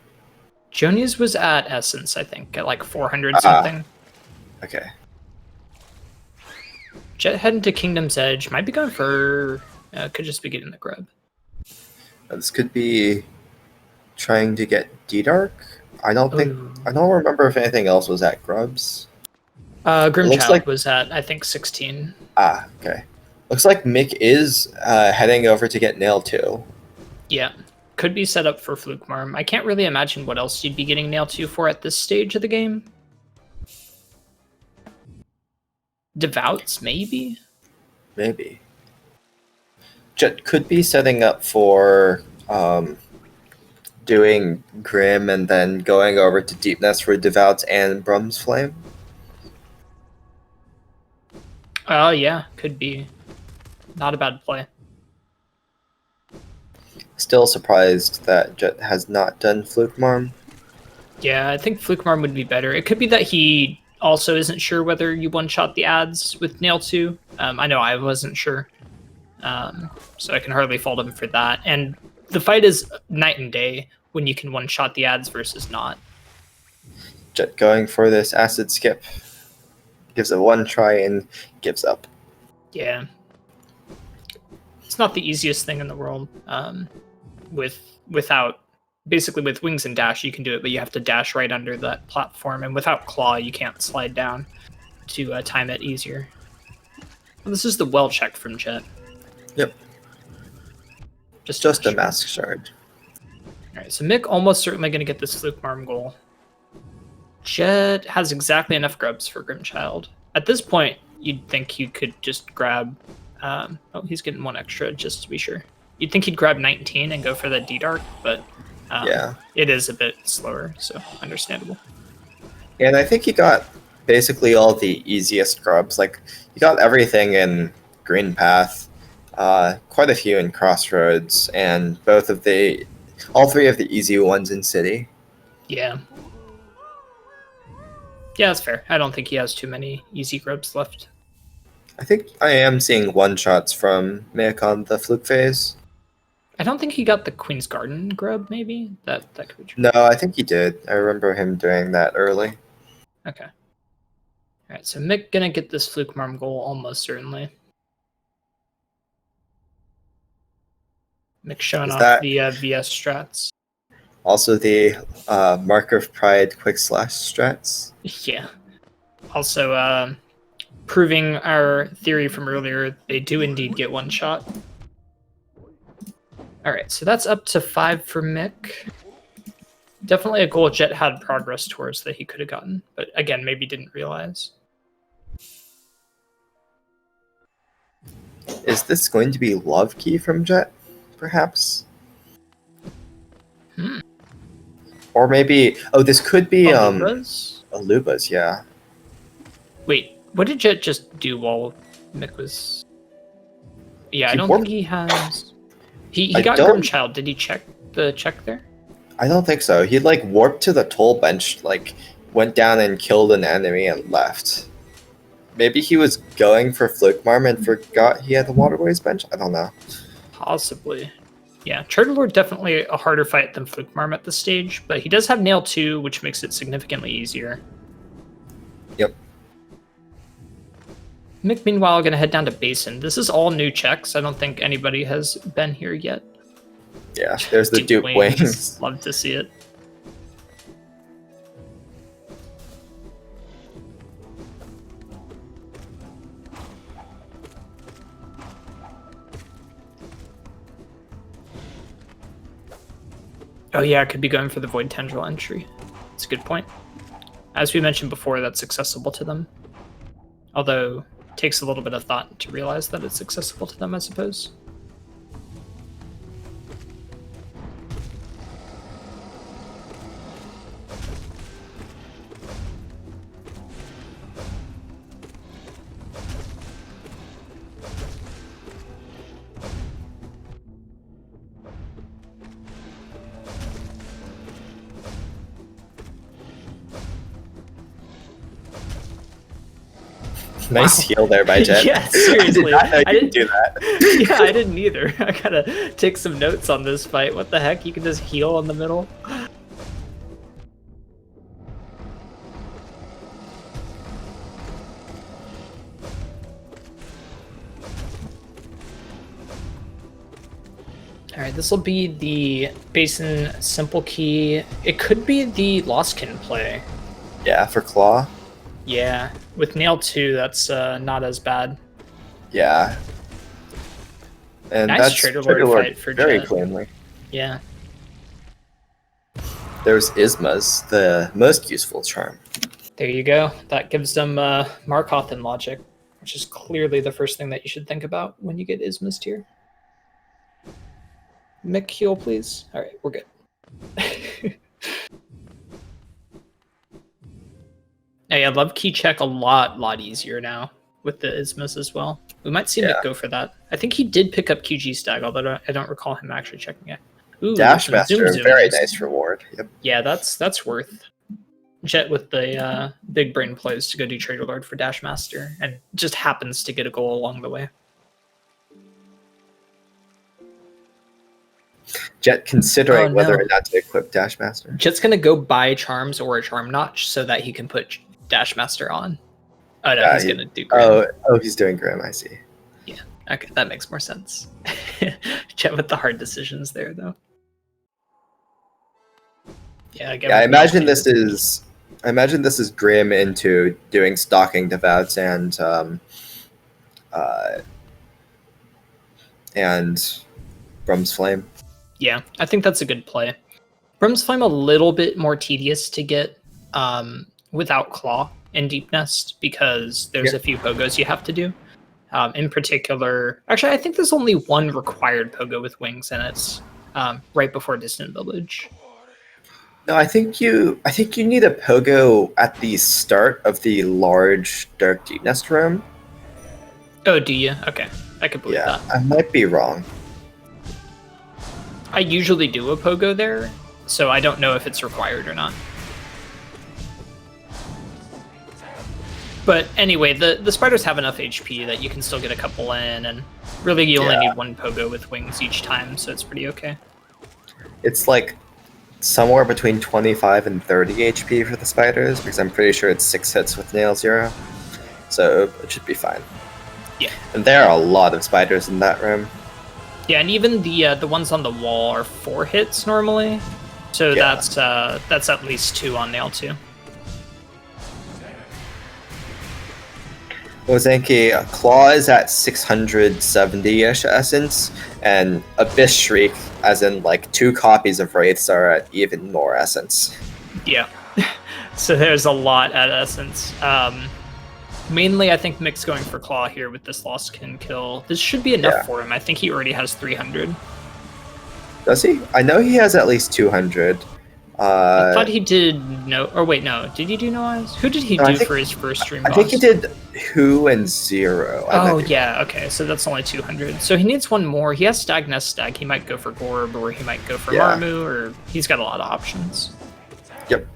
Jonies was at Essence, I think, at like 400 something. Okay. Jet heading to Kingdom's Edge. Might be going for... could just be getting the grub. This could be trying to get D-Dark? I don't remember if anything else was at Grubs. Grimchild was at, I think, 16. Ah, okay. Looks like Mick is heading over to get Nail 2. Yeah. Could be set up for Fluke Marm. I can't really imagine what else you'd be getting Nail 2 for at this stage of the game. Devouts, maybe? Maybe. Jet could be setting up for doing Grim and then going over to Deepness for Devouts and Brum's Flame. Oh, yeah, could be. Not a bad play. Still surprised that Jet has not done Fluke Marm. Yeah, I think Fluke Marm would be better. It could be that he also isn't sure whether you one-shot the ads with Nail 2. I know I wasn't sure. So I can hardly fault him for that. And the fight is night and day when you can one-shot the ads versus not. Jet going for this acid skip. Gives it one try and gives up. Yeah. It's not the easiest thing in the world. Without basically with wings and dash you can do it, but you have to dash right under that platform, and without claw you can't slide down to time it easier. And this is the well check from Jet. Yep. Just a mask shard. Alright, so Mick almost certainly going to get this Fluke Marm goal. Jet has exactly enough grubs for Grimchild. At this point, you'd think you could just grab... oh, he's getting one extra, just to be sure. You'd think he'd grab 19 and go for the D-Dark, but yeah, it is a bit slower, so understandable. And I think he got basically all the easiest grubs. Like, he got everything in Green Path, quite a few in Crossroads, and all three of the easy ones in City. Yeah. Yeah, that's fair. I don't think he has too many easy grubs left. I think I am seeing one-shots from Mick on the Fluke phase. I don't think he got the Queen's Garden grub, maybe? That could be true. No, I think he did. I remember him doing that early. Okay. Alright, so Mick gonna get this Fluke Marm goal almost certainly. Mick showing off the VS strats. Also the Mark of Pride quick slash strats. Yeah. Also, proving our theory from earlier, they do indeed get one shot. Alright, so that's up to 5 for Mick. Definitely a goal Jet had progress towards that he could have gotten, but again, maybe didn't realize. Is this going to be Love Key from Jet, perhaps? Or maybe... Oh, this could be... Aluba's, yeah. Wait, what did Jet just do while Mick was... Yeah, I don't think he has... He got Grimchild. Did he check the check there? I don't think so. He, like, warped to the toll bench, like, went down and killed an enemy and left. Maybe he was going for Fluke Marm and forgot he had the Waterways bench? I don't know. Possibly. Yeah, Charter Lord definitely a harder fight than Fluke Marm at this stage, but he does have Nail 2, which makes it significantly easier. Yep. Mick, meanwhile, going to head down to Basin. This is all new checks. I don't think anybody has been here yet. Yeah, there's the dupe wings. Love to see it. Oh yeah, I could be going for the Void Tendril entry. That's a good point. As we mentioned before, that's accessible to them. Although, it takes a little bit of thought to realize that it's accessible to them, I suppose. Nice heal there by Jet. Yeah, seriously. I didn't do that. Yeah, I didn't either. I gotta take some notes on this fight. What the heck? You can just heal in the middle? Alright, this will be the Basin Simple Key. It could be the Lostkin play. Yeah, for Claw. Yeah, with Nail 2, that's not as bad. Yeah. And nice that's Trader Lord fight for very Jet. cleanly. Yeah. There's Isma's, the most useful charm. There you go. That gives them Markothan logic. which is clearly the first thing that you should think about when you get Isma's tier. Mick heal, please. All right, we're good. Hey, I love key check a lot easier now with the Ismas as well. We might see Mick go for that. I think he did pick up QG stag, although I don't recall him actually checking it. Ooh, Dash Master, very nice. nice reward. Yep. Yeah, that's worth. Jet with the big brain plays to go do Trader Lord for Dash Master, and just happens to get a goal along the way. Jet considering whether or not to equip Dash Master. Jet's gonna go buy charms or a charm notch so that he can put Dash Master on. Oh no, he's gonna do Grim. Oh, he's doing Grim, I see. Yeah, okay, that makes more sense. Jet with the hard decisions there, though. Yeah, I imagine this is Grim into doing stalking devouts and Brum's Flame. Yeah, I think that's a good play. Brum's Flame a little bit more tedious to get without Claw in Deep Nest because there's a few pogos you have to do. In particular, actually, I think there's only one required pogo with wings, and it's right before Distant Village. No, I think you need a pogo at the start of the large Dark Deep Nest room. Oh, do you? Okay, I could believe that. I might be wrong. I usually do a pogo there, so I don't know if it's required or not. But anyway, the spiders have enough HP that you can still get a couple in, and really you only need one pogo with wings each time, so it's pretty okay. It's like somewhere between 25 and 30 HP for the spiders, because I'm pretty sure it's 6 hits with Nail 0. So it should be fine. Yeah. And there are a lot of spiders in that room. Yeah, and even the ones on the wall are 4 hits normally, so that's at least 2 on Nail 2. Ozanki, Claw is at 670-ish essence, and Abyss Shriek, as in like 2 copies of Wraiths, are at even more essence. Yeah, so there's a lot at essence. Mainly, I think Mick's going for Claw here with this Lost Kin kill. This should be enough for him. I think he already has 300. Does he? I know he has at least 200. I thought he did no. Or wait, no. Did he do no eyes? Who did he do for his first stream boss? I think he did Who and 0. Oh yeah, okay. So that's only 200. So he needs one more. He has Stag Nest Stag. He might go for Gorb, or he might go for Marmu, or he's got a lot of options. Yep.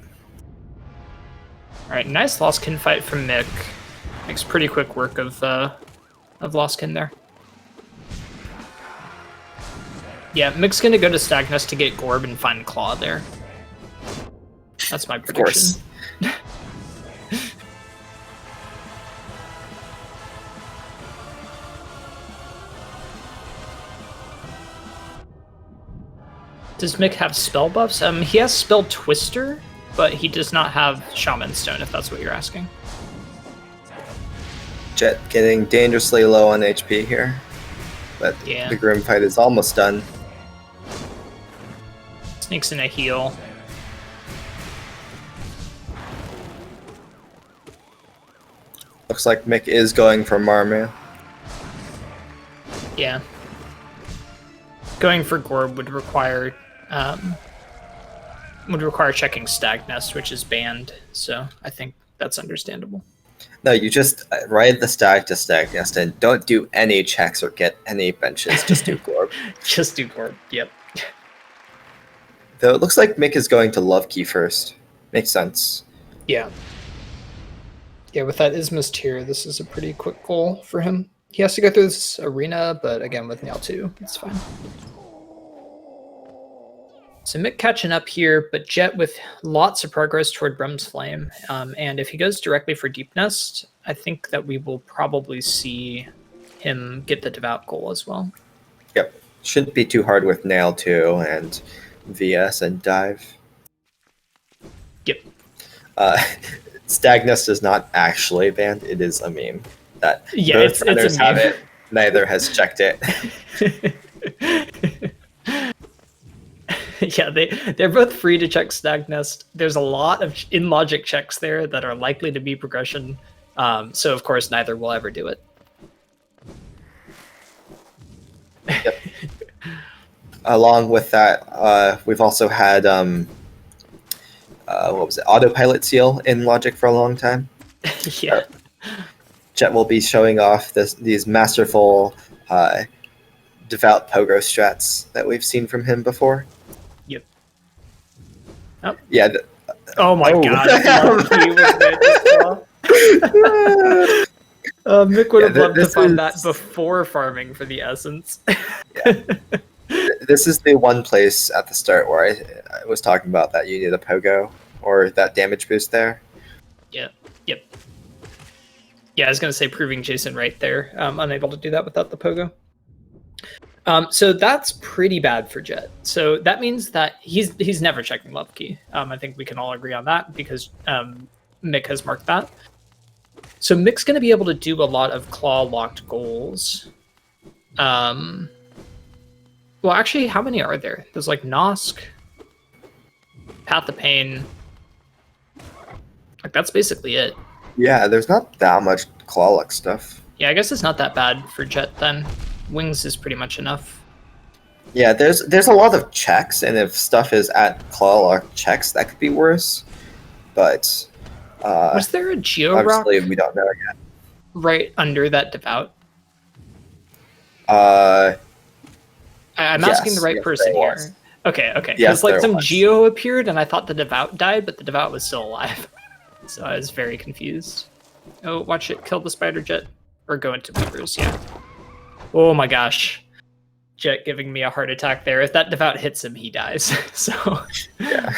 All right, nice Lost Kin fight from Mick. Makes pretty quick work of Lost Kin there. Yeah, Mick's gonna go to Stag Nest to get Gorb and find Claw there. That's my prediction. Of course. Does Mick have spell buffs? He has Spell Twister, but he does not have Shaman Stone, if that's what you're asking. Jet getting dangerously low on HP here, but the Grim fight is almost done. Sneaks in a heal. Looks like Mick is going for Marmu. Yeah. Going for Gorb would require checking Stag Nest, which is banned, so I think that's understandable. No, you just ride the Stag to Stag Nest and don't do any checks or get any benches. Just do Gorb. Just do Gorb, yep. Though it looks like Mick is going to Love Key first. Makes sense. Yeah. Yeah, with that Isma's tier, this is a pretty quick goal for him. He has to go through this arena, but again, with Nail 2, it's fine. So Mick catching up here, but Jet with lots of progress toward Brum's Flame. And if he goes directly for Deep Nest, I think that we will probably see him get the Devout goal as well. Yep. Shouldn't be too hard with Nail 2 and VS and Dive. Yep. Stag Nest is not actually banned. It is a meme that both runners have it. Neither has checked it. Yeah, they're both free to check Stag Nest. There's a lot of in-logic checks there that are likely to be progression. So of course neither will ever do it. Yep. Along with that, we've also had what was it, autopilot seal in Logic for a long time. Yeah. Jet will be showing off these masterful devout pogo strats that we've seen from him before. Yep. Oh. Yeah. Oh my god. Mick would have loved to find that before farming for the essence. Yeah. This is the one place at the start where I was talking about that you need a pogo or that damage boost there. Yep. Yeah, I was going to say proving Jason right there. Unable to do that without the pogo. So that's pretty bad for Jet. So that means that he's never checking love key. I think we can all agree on that because Mick has marked that. So Mick's going to be able to do a lot of claw locked goals. Well, actually, how many are there? There's like Nosk, Path of Pain. Like that's basically it. Yeah, there's not that much claw lock stuff. Yeah, I guess it's not that bad for Jet then. Wings is pretty much enough. Yeah, there's a lot of checks, and if stuff is at claw lock checks, that could be worse. But was there a Geo Rock? Obviously, we don't know yet. Right under that devout. I'm asking the right person here. Okay. Because yes, like some Geo appeared, and I thought the devout died, but the devout was still alive. So I was very confused. Oh, watch it kill the spider jet or go into Weavers. Yeah. Oh my gosh. Jet giving me a heart attack there. If that devout hits him, he dies. So yeah.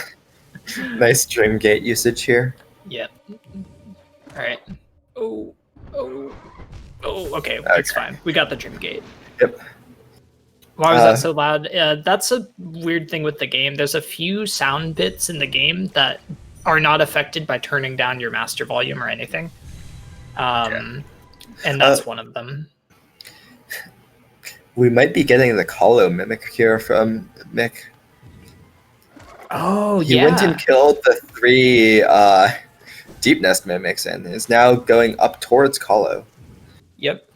Nice dream gate usage here. Yep. All right. Oh, okay. It's fine. We got the dream gate. Yep. Why was that so loud? That's a weird thing with the game. There's a few sound bits in the game that are not affected by turning down your master volume or anything. And that's one of them. We might be getting the Colo mimic here from Mick. Oh, he went and killed the 3 Deep Nest mimics and is now going up towards Colo. Yep.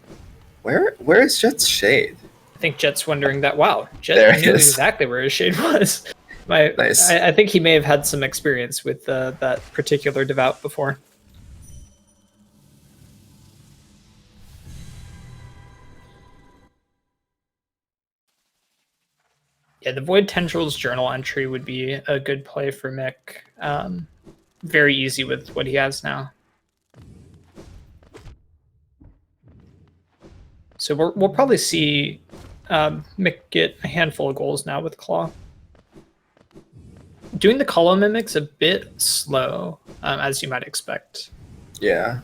Where is Jet's shade? I think Jet's wondering that. Wow, Jet knew exactly where his shade was. Nice. I think he may have had some experience with that particular devout before. Yeah, the Void Tendrils journal entry would be a good play for Mick. Very easy with what he has now. So we'll probably see Mick get a handful of goals now with Claw. Doing the Colo Mimic's a bit slow, as you might expect. Yeah.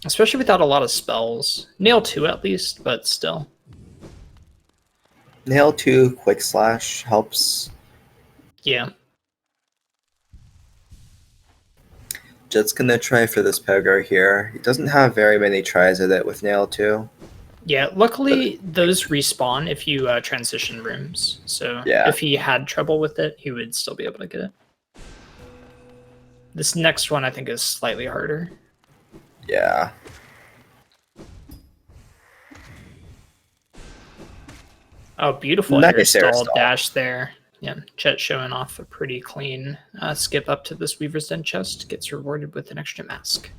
Especially without a lot of spells. Nail 2 at least, but still. Nail 2, Quick Slash helps. Yeah. Jet's gonna try for this pogo here. He doesn't have very many tries at it with Nail 2. Yeah, luckily those respawn if you transition rooms. So if he had trouble with it, he would still be able to get it. This next one I think is slightly harder. Yeah. Oh, beautiful nice stall dash there. Yeah, Chet showing off a pretty clean skip up to this Weaver's Den chest. Gets rewarded with an extra mask.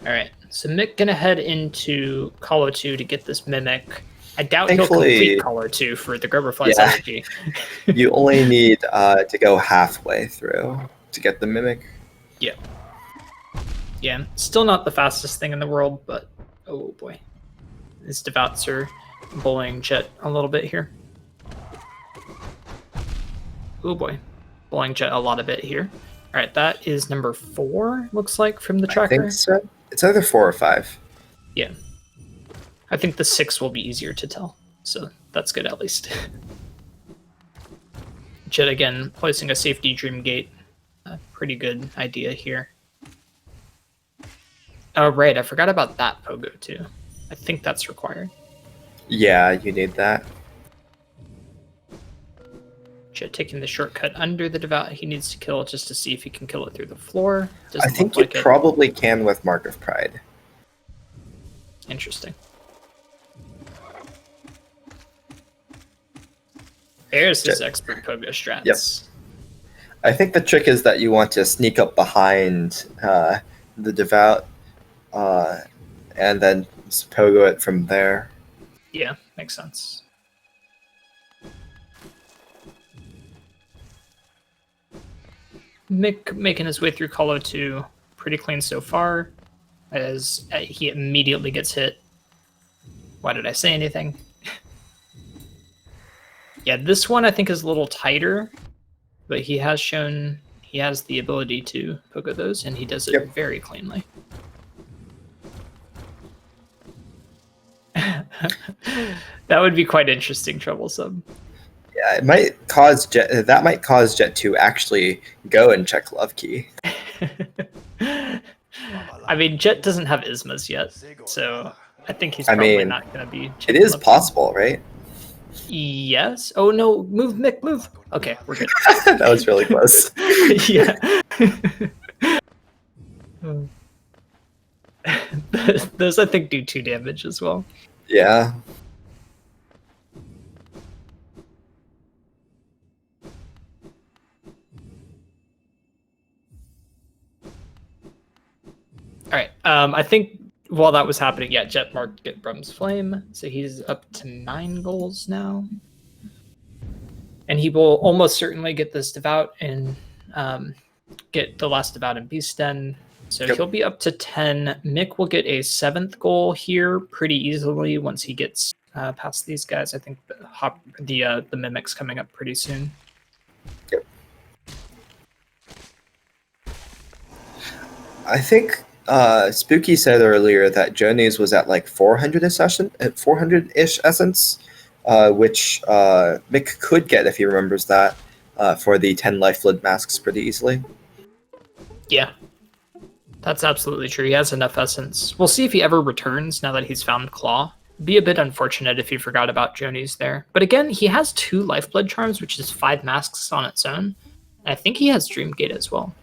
Alright, so Mick gonna head into Colo 2 to get this Mimic. I doubt he'll complete Colo 2 for the Groverfly's energy. You only need to go halfway through to get the Mimic. Yeah. Yeah, still not the fastest thing in the world, but oh boy. His Devouts are bullying Jet a little bit here. Oh boy. Bullying Jet a lot of it here. Alright, that is number 4, looks like, from the tracker. I think so. It's either 4 or 5. Yeah. I think the 6 will be easier to tell, so that's good at least. Jet again placing a safety Dream Gate. A pretty good idea here. Oh right, I forgot about that pogo too. I think that's required. Yeah, you need that. Jet taking the shortcut under the devout he needs to kill just to see if he can kill it through the floor. I Doesn't think look you like probably can with Mark of Pride. Interesting. There's his expert pogo strats. Yep. I think the trick is that you want to sneak up behind the devout and then pogo it from there. Yeah, makes sense. Mick making his way through Colo 2 pretty clean so far, as he immediately gets hit. Why did I say anything? Yeah, this one I think is a little tighter, but he has shown he has the ability to pogo those, and he does it very cleanly. That would be quite interesting, Troublesome. Yeah, it might cause Jet. That might cause Jet to actually go and check Love Key. I mean, Jet doesn't have Ismas yet, so I think he's probably not going to be. It is possible, right? Yes. Oh no! Move, Mick, move. Okay, we're good. That was really close. Yeah. Those I think do 2 damage as well. Yeah. All right. I think while that was happening, yeah, Jet marked get Brum's Flame, so he's up to 9 goals now, and he will almost certainly get this Devout and get the last Devout in Beast Den. So he'll be up to 10. Mick will get a 7th goal here pretty easily once he gets past these guys. I think the Mimic's coming up pretty soon. Yep. I think Spooky said earlier that Jonies was at like 400-ish essence, which Mick could get if he remembers that for the 10 Lifeblood masks pretty easily. Yeah. That's absolutely true. He has enough essence. We'll see if he ever returns now that he's found Claw. Be a bit unfortunate if he forgot about Jonies there. But again, he has 2 Lifeblood Charms, which is 5 masks on its own. I think he has Dreamgate as well.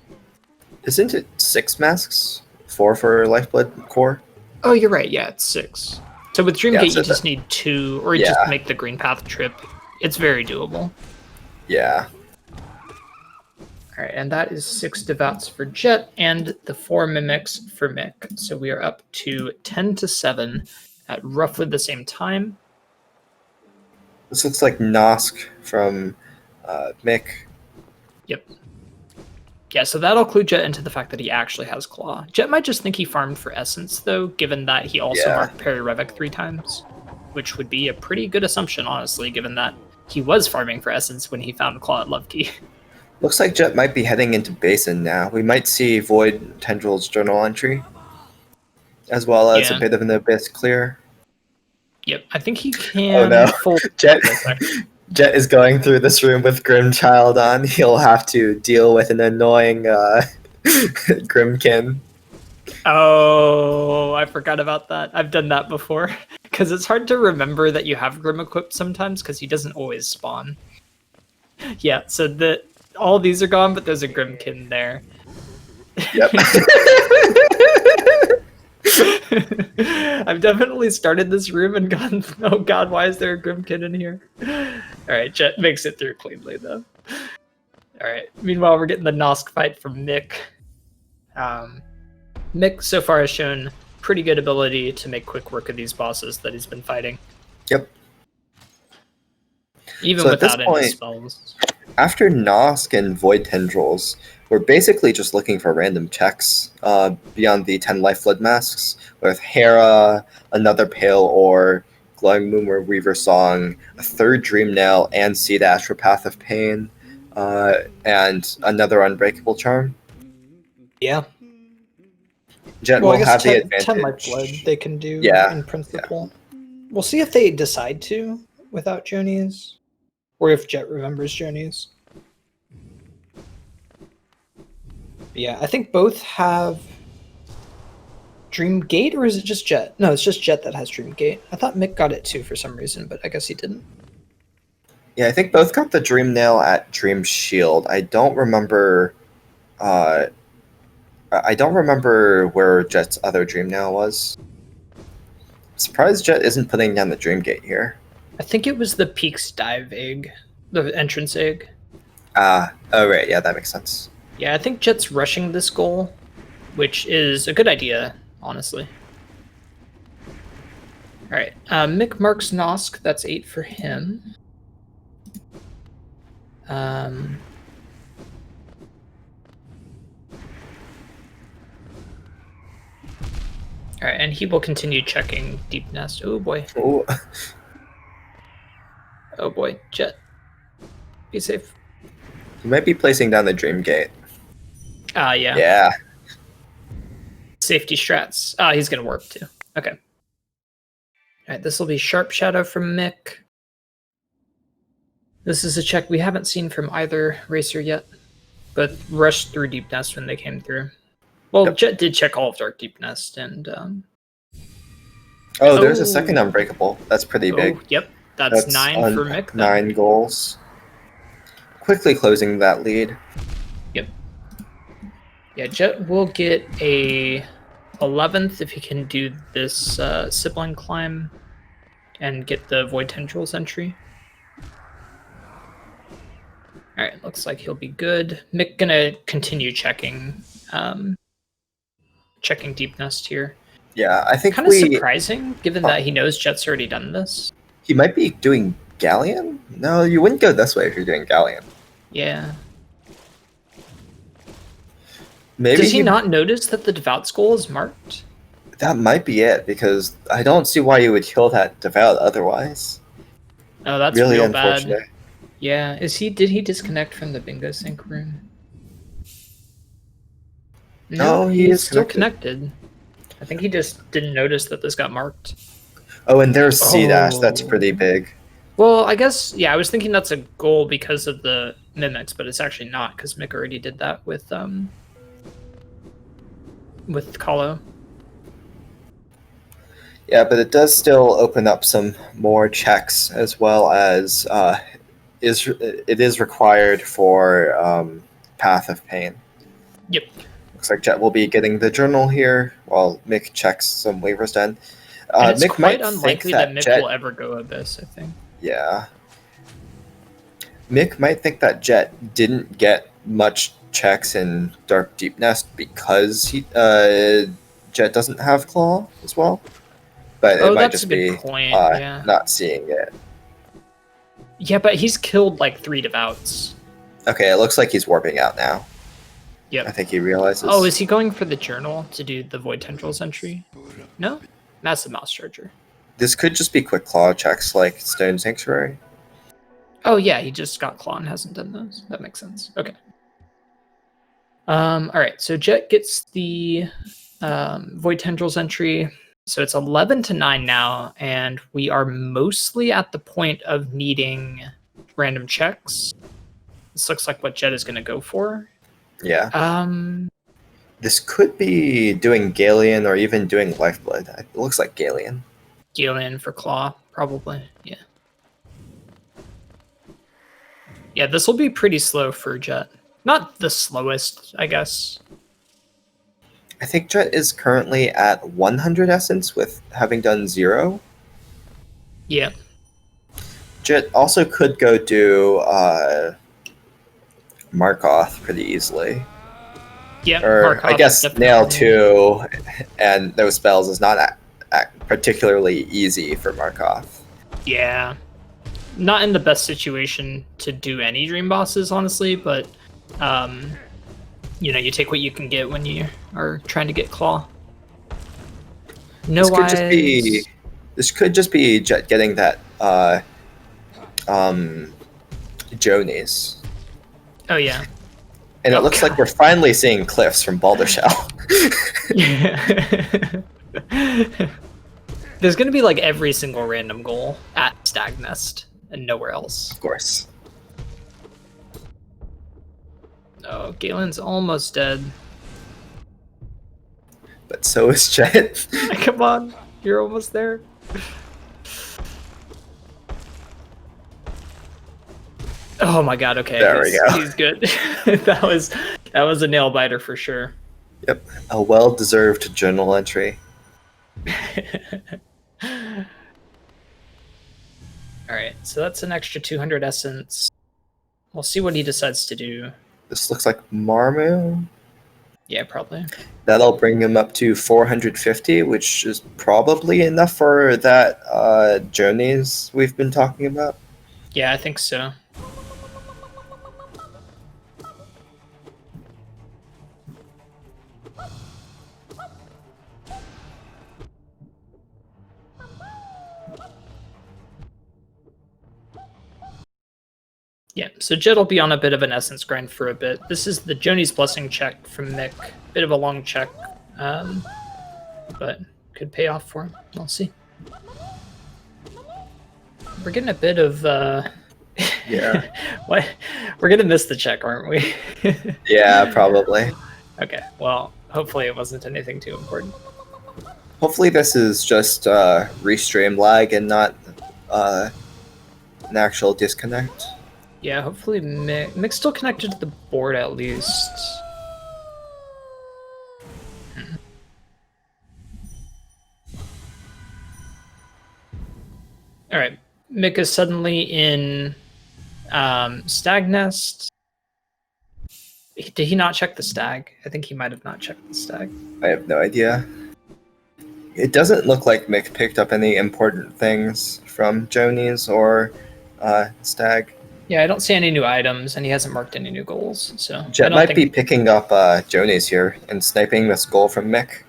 Isn't it 6 masks? 4 for Lifeblood Core? Oh, you're right. Yeah, it's 6. So with Dreamgate, you just need 2, or you just make the Green Path trip. It's very doable. Yeah. All right, and that is 6 Devouts for Jet and the 4 Mimics for Mick. So we are up to 10-7 at roughly the same time. This looks like Nosk from Mick. Yep. Yeah, so that'll clue Jet into the fact that he actually has Claw. Jet might just think he farmed for Essence, though, given that he also marked Parry Revic 3 times, which would be a pretty good assumption, honestly, given that he was farming for Essence when he found Claw at Love Key. Looks like Jet might be heading into Basin now. We might see Void Tendril's journal entry, as well as a bit of an Abyss clear. Yep, I think he can. Oh no, Jet is going through this room with Grimchild on. He'll have to deal with an annoying Grimkin. Oh, I forgot about that. I've done that before. Because it's hard to remember that you have Grim equipped sometimes, because he doesn't always spawn. Yeah, so all these are gone, but there's a Grimkin there. Yep. I've definitely started this room and gone, oh god, why is there a Grimkin in here? Alright, Jet makes it through cleanly, though. Alright, meanwhile, we're getting the Nosk fight from Mick. Mick so far has shown pretty good ability to make quick work of these bosses that he's been fighting. Yep. Even without any spells. After Nosk and Void Tendrils, we're basically just looking for random checks beyond the 10 Lifeblood masks, with Hera, another Pale Ore, Glowing Moon Weaver Song, a 3rd Dream Nail, and Sea Dash for Path of Pain, and another Unbreakable Charm. Yeah. Jet will have the advantage. 10 Lifeblood they can do in principle. Yeah. We'll see if they decide to without Jonies, or if Jet remembers Jonies. Yeah, I think both have Dreamgate, or is it just Jet? No, it's just Jet that has Dreamgate. I thought Mick got it too for some reason, but I guess he didn't. Yeah, I think both got the Dream Nail at Dream Shield. I don't remember. I don't remember where Jet's other Dream Nail was. Surprised Jet isn't putting down the Dream Gate here. I think it was the Peaks dive egg, the entrance egg. Oh right, yeah, that makes sense. Yeah, I think Jet's rushing this goal, which is a good idea, honestly. All right, Mick marks Nosk. That's 8 for him. All right, and he will continue checking Deep Nest. Oh boy. Ooh. Oh boy, Jet. Be safe. He might be placing down the Dream Gate. Yeah. Yeah. Safety strats. He's gonna warp too. Okay. All right, this will be Sharp Shadow from Mick. This is a check we haven't seen from either racer yet, but rushed through Deep Nest when they came through. Well, Yep. Jet did check all of Dark Deep Nest, and Oh, there's a second Unbreakable. That's pretty big. Yep, that's 9 for Mick. Then. 9 goals. Quickly closing that lead. Yep. Yeah, Jet will get a 11th if he can do this sibling climb and get the Void Tendrils entry. All right, looks like he'll be good. Mick gonna continue checking Deep Nest here. Yeah, I think Kind of surprising, given that he knows Jet's already done this. He might be doing Galleon? No, you wouldn't go this way if you're doing Galleon. Yeah. Maybe Does he not notice that the Devout Skull is marked? That might be it, because I don't see why you would kill that Devout otherwise. Oh, that's really real unfortunate. bad. Yeah, did he disconnect from the bingo sync room? No, he is still connected. I think he just didn't notice that this got marked. Oh, and there's C-Dash. That's pretty big. Well, I guess, yeah, I was thinking that's a goal because of the mimics, but it's actually not, because Mick already did that with Kahlo. Yeah, but it does still open up some more checks, as well as it is required for Path of Pain. Yep. Looks like Jet will be getting the journal here while Mick checks some waivers done. And it's Mick quite might unlikely think that Mick Jet will ever go Abyss, I think. Yeah. Mick might think that Jet didn't get much checks in Dark Deep Nest because Jet doesn't have Claw as well. But it might just be not seeing it. Yeah, but he's killed like 3 Devouts. Okay, it looks like he's warping out now. Yep. I think he realizes. Oh, is he going for the journal to do the Void Tendrils entry? No? Massive Mouse Charger. This could just be quick claw checks like Stone Sanctuary. Oh yeah, he just got Claw and hasn't done those. That makes sense. Okay. Alright, so Jet gets the Void Tendrils entry. So it's 11-9 now, and we are mostly at the point of needing random checks. This looks like what Jet is going to go for. Yeah. This could be doing Galleon or even doing Lifeblood. It looks like Galleon. Galleon for Claw, probably. Yeah. Yeah, this will be pretty slow for Jet. Not the slowest, I guess. I think Jet is currently at 100 Essence with having done 0. Yeah. Jet also could go do Markoth pretty easily. Yeah, or Markoth I guess Nail 2 and those spells is not particularly easy for Markoth. Yeah. Not in the best situation to do any Dream Bosses, honestly, but you take what you can get when you are trying to get Claw. This could just be Jet getting that Jonies. Oh yeah. And it looks like we're finally seeing cliffs from Balder Shell. Yeah. There's gonna be like every single random goal at Stag Nest and nowhere else. Of course. Oh, Galen's almost dead. But so is Jet. Come on, you're almost there. Oh my god, okay. There we go. He's good. that was a nail biter for sure. Yep, a well-deserved journal entry. Alright, so that's an extra 200 essence. We'll see what he decides to do. This looks like Marmu. Yeah, probably. That'll bring him up to 450, which is probably enough for that journeys we've been talking about. Yeah, I think so. Yeah, so Jet will be on a bit of an essence grind for a bit. This is the Joni's Blessing check from Mick. Bit of a long check, but could pay off for him. We'll see. We're getting a bit of... Yeah. What? We're going to miss the check, aren't we? Yeah, probably. Okay, well, hopefully it wasn't anything too important. Hopefully this is just restream lag and not an actual disconnect. Yeah, hopefully Mick's still connected to the board at least. Alright, Mick is suddenly in Stag Nest. Did he not check the stag? I think he might have not checked the stag. I have no idea. It doesn't look like Mick picked up any important things from Joni's or Stag. Yeah, I don't see any new items, and he hasn't marked any new goals. So Jet might be picking up Joni's here and sniping this goal from Mick.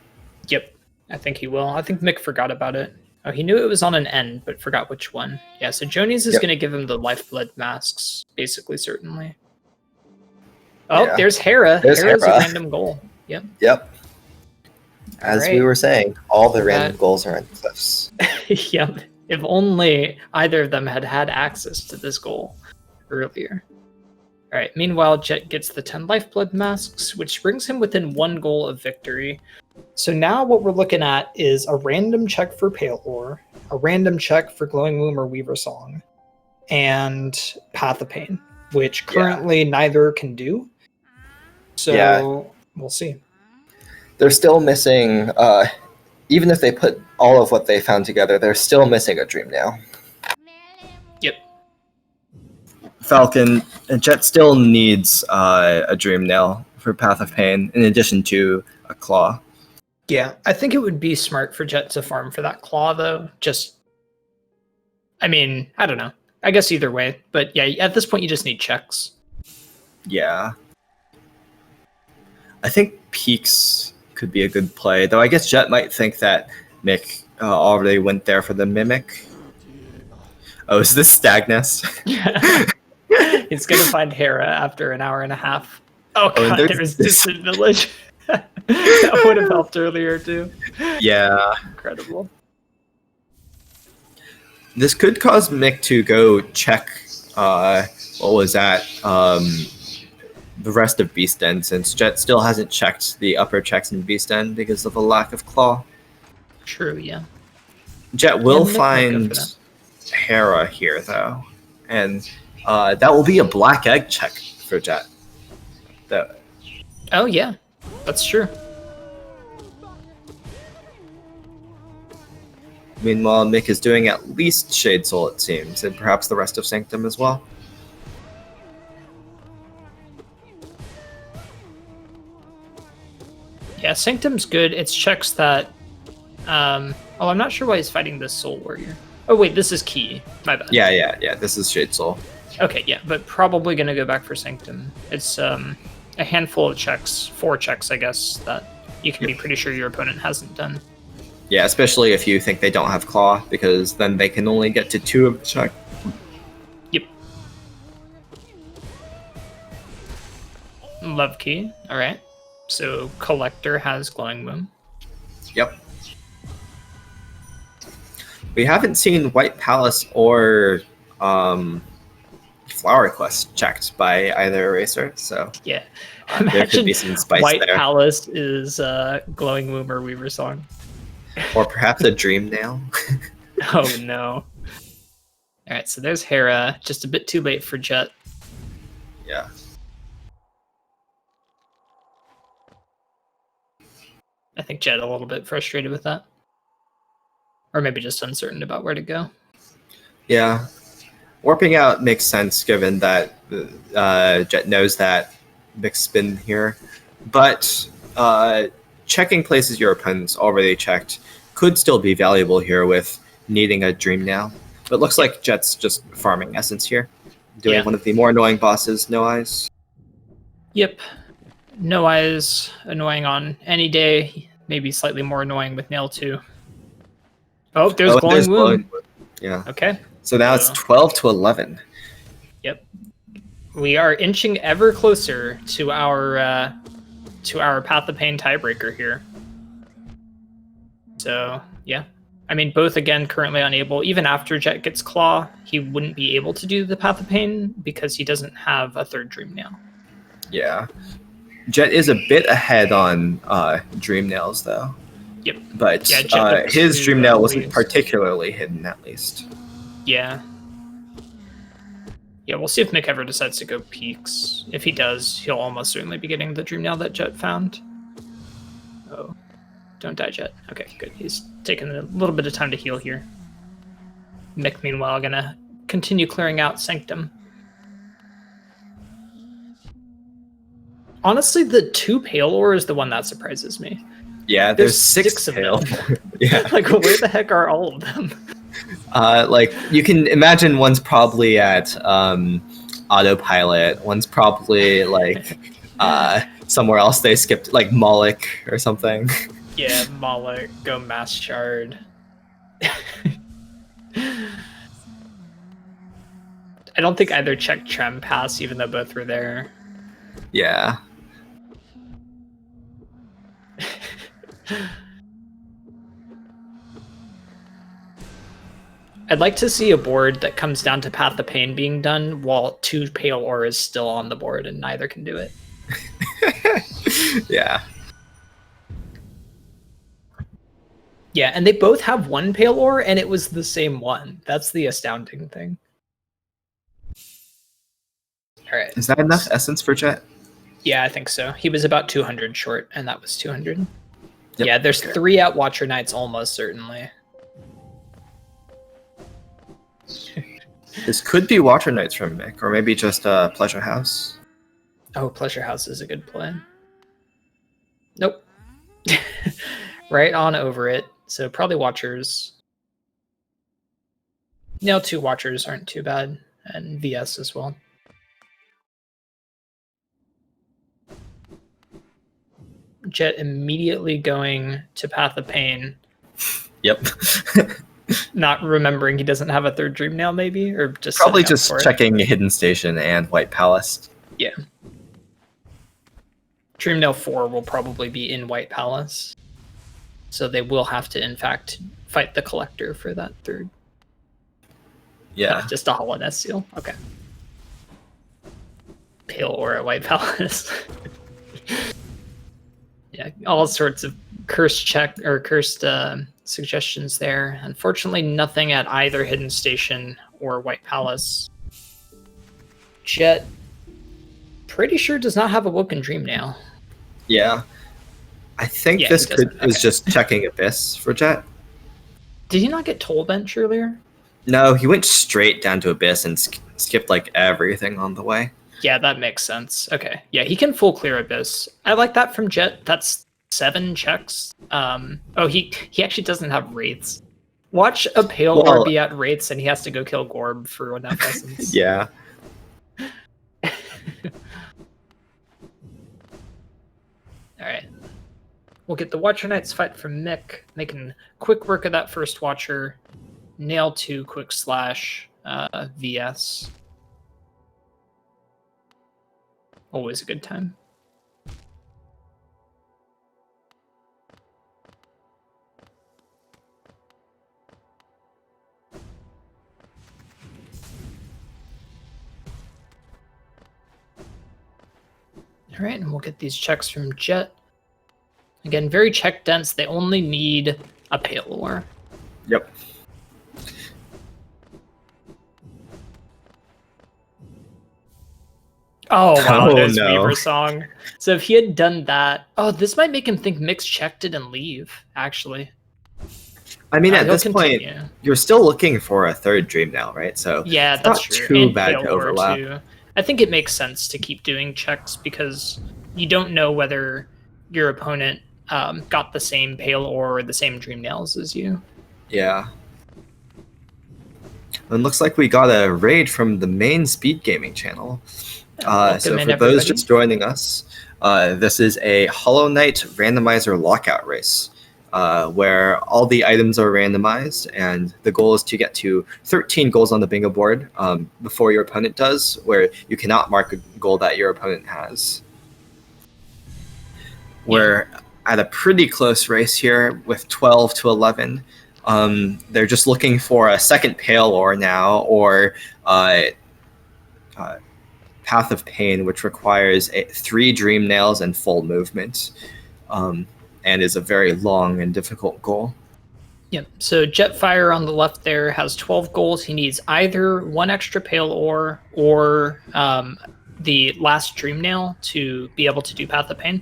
Yep, I think he will. I think Mick forgot about it. Oh, he knew it was on an end, but forgot which one. Yeah, so Joni's is going to give him the lifeblood masks, basically, certainly. Oh, yeah. There's Hera. Hera's a random goal. Yep. Yep. As we were saying, all the random goals are on cliffs. Yep. If only either of them had had access to this goal earlier. All right. Meanwhile, Jet gets the 10 lifeblood masks, which brings him within 1 goal of victory. So now what we're looking at is a random check for Pale Ore, a random check for Glowing Womb or Weaver Song, and Path of Pain, which currently neither can do. So we'll see. They're still missing, even if they put all of what they found together, they're still missing a Dream Nail. Yep. Falcon, Jet still needs a Dream Nail for Path of Pain, in addition to a Claw. Yeah, I think it would be smart for Jet to farm for that Claw, though. I mean, I don't know. I guess either way. But yeah, at this point, you just need checks. Yeah. I think Peaks could be a good play, though I guess Jet might think that Mick already went there for the Mimic. Oh, is this Stag Nest? He's going to find Hera after an hour and a half. Oh, God, there's Distant Village. That would have helped earlier, too. Yeah. Incredible. This could cause Mick to go check, what was that, the rest of Beast End, since Jet still hasn't checked the upper checks in Beast End because of a lack of Claw. True, yeah. Jet will find Hera here, though, and that will be a Black Egg check for Jet. Oh, yeah. That's true. Meanwhile, Mick is doing at least Shade Soul, it seems, and perhaps the rest of Sanctum as well. Yeah, Sanctum's good. It's checks that... I'm not sure why he's fighting this Soul Warrior. Oh, wait, this is Key. My bad. Yeah, this is Shade Soul. Okay, yeah, but probably going to go back for Sanctum. It's a handful of checks, 4 checks, I guess, that you can be pretty sure your opponent hasn't done. Yeah, especially if you think they don't have Claw, because then they can only get to 2 of the check. Yep. Love Key, alright. So Collector has Glowing Womb. Yep. We haven't seen White Palace or Flower Quest checked by either eraser, so yeah, there could be some spice White there. Palace is Glowing Womb or Weaver Song. Or perhaps a Dream Nail. Oh no. Alright, so there's Hera. Just a bit too late for Jet. Yeah. I think Jet a little bit frustrated with that. Or maybe just uncertain about where to go. Yeah. Warping out makes sense given that Jet knows that Mick's been here. But checking places your opponent's already checked could still be valuable here with needing a Dream now. But it looks like Jet's just farming Essence here. Doing one of the more annoying bosses, No Eyes. Yep. No Eyes, annoying on any day. Maybe slightly more annoying with Nail 2. Oh, there's Glowing Wound. Yeah. Okay. So now it's 12 to 11. Yep. We are inching ever closer to our Path of Pain tiebreaker here. So, yeah. I mean, both, again, currently unable. Even after Jet gets Claw, he wouldn't be able to do the Path of Pain because he doesn't have a third Dream Nail. Yeah. Jet is a bit ahead on Dream Nails, though. Yep. But Yeah, his Dream Nail wasn't particularly hidden, at least. Yeah. Yeah, we'll see if Mick ever decides to go Peaks. If he does, he'll almost certainly be getting the Dream Nail that Jet found. Oh. Don't die, Jet. Okay, good. He's taking a little bit of time to heal here. Mick, meanwhile, gonna continue clearing out Sanctum. Honestly, the 2 Pale Ore is the one that surprises me. Yeah, there's 6 of Pale. them. Yeah. Like, where the heck are all of them? Like, you can imagine one's probably at autopilot. One's probably, like, somewhere else they skipped, like Moloch or something. Yeah, Moloch, go Mass Shard. I don't think either checked Trem Pass, even though both were there. Yeah. I'd like to see a board that comes down to Path of Pain being done while 2 Pale Ore is still on the board and neither can do it. Yeah. Yeah, and they both have 1 Pale Ore, and it was the same one. That's the astounding thing. All right. Is that enough Essence for Jet? Yeah, I think so. He was about 200 short, and that was 200. Yep. Yeah, there's 3 at Watcher Knights almost certainly. This could be Watcher Knights from Mick, or maybe just Pleasure House. Oh, Pleasure House is a good play. Nope. Right on over it. So probably Watchers. Nail 2 Watchers aren't too bad, and VS as well. Jet immediately going to Path of Pain. Yep. Not remembering he doesn't have a third Dream Nail, maybe? Or just probably just checking Hidden Station and White Palace. Yeah. Dream Nail 4 will probably be in White Palace. So they will have to, in fact, fight the Collector for that third. Yeah. Just a Hollowness seal. Okay. Pale Ore at White Palace. Yeah, all sorts of cursed suggestions there. Unfortunately, nothing at either Hidden Station or White Palace. Jet, pretty sure does not have a Woken Dream Nail. Yeah. I think this is just checking Abyss for Jet. Did he not get Toll Bench earlier? No, he went straight down to Abyss and skipped like everything on the way. Yeah, that makes sense. Okay. Yeah, he can full clear Abyss. I like that from Jet. That's 7 checks. Oh, he actually doesn't have Wraiths. Watch a Pale Ore be at Wraiths and he has to go kill Gorb for enough essence. Yeah. Alright. We'll get the Watcher Knights fight from Mick, making quick work of that first Watcher. Nail 2 quick slash VS. Always a good time. All right, and we'll get these checks from Jet. Again, very check dense. They only need a Pale Ore. Yep. Oh, wow, Oh, there's no. Weaver Song. So if he had done that... Oh, this might make him think Mix checked it and leave, actually. I mean, at He'll this point, continue. you're still looking for a third dream now, right? So Yeah, it's that's not true. too And bad Pale to Ore, overlap. too. I think it makes sense to keep doing checks because you don't know whether your opponent got the same Pale Ore or the same Dream Nails as you. Yeah. It looks like we got a raid from the main SpeedGaming channel. So for those just joining us, this is a Hollow Knight Randomizer Lockout race, where all the items are randomized, and the goal is to get to 13 goals on the bingo board before your opponent does, where you cannot mark a goal that your opponent has. We're at a pretty close race here with 12 to 11. They're just looking for a second Pale Ore now, or Path of Pain, which requires 3 Dream Nails and full movement, and is a very long and difficult goal. Yep. So Jetfire on the left there has 12 goals. He needs either 1 extra Pale Ore or the last Dream Nail to be able to do Path of Pain.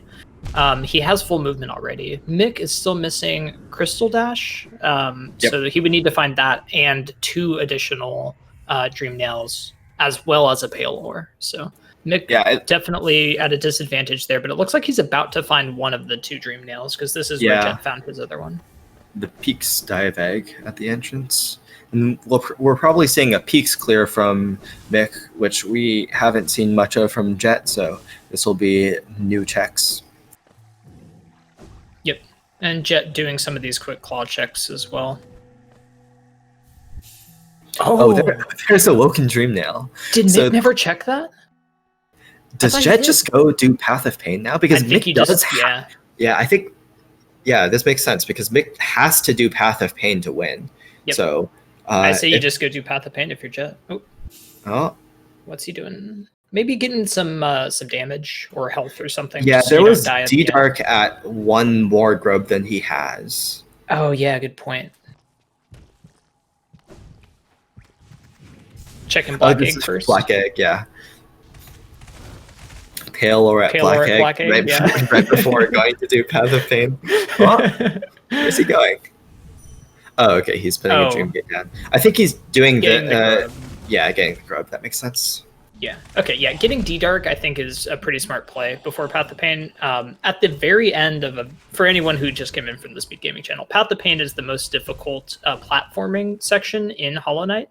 He has full movement already. Mick is still missing Crystal Dash, so he would need to find that and 2 additional Dream Nails as well as a Pale Ore. So Mick definitely at a disadvantage there, but it looks like he's about to find one of the 2 Dream Nails because this is where Jet found his other one. The Peaks dive egg at the entrance. And we're probably seeing a Peaks clear from Mick, which we haven't seen much of from Jet, so this will be new checks. Yep, and Jet doing some of these quick claw checks as well. Oh, there's a Woken Dream Nail. Did Mick never check that? Does Jet just go do Path of Pain now? Because Mick does I think this makes sense because Mick has to do Path of Pain to win. Yep. So I say you just go do Path of Pain if you're Jet. Oh. What's he doing? Maybe getting some damage or health or something. Yeah, there was D-Dark at 1 more Grub than he has. Oh, yeah, good point. Checking Black Egg first. Black Egg, yeah. Pale Ore at Black Egg, right before going to do Path of Pain. Oh, where's he going? Oh, okay, he's putting a Dream Gate down. I think he's doing getting the Grub. That makes sense. Yeah. Okay. Yeah. Getting D-Dark, I think, is a pretty smart play before Path of Pain. At the very end of for anyone who just came in from the SpeedGaming channel, Path of Pain is the most difficult platforming section in Hollow Knight.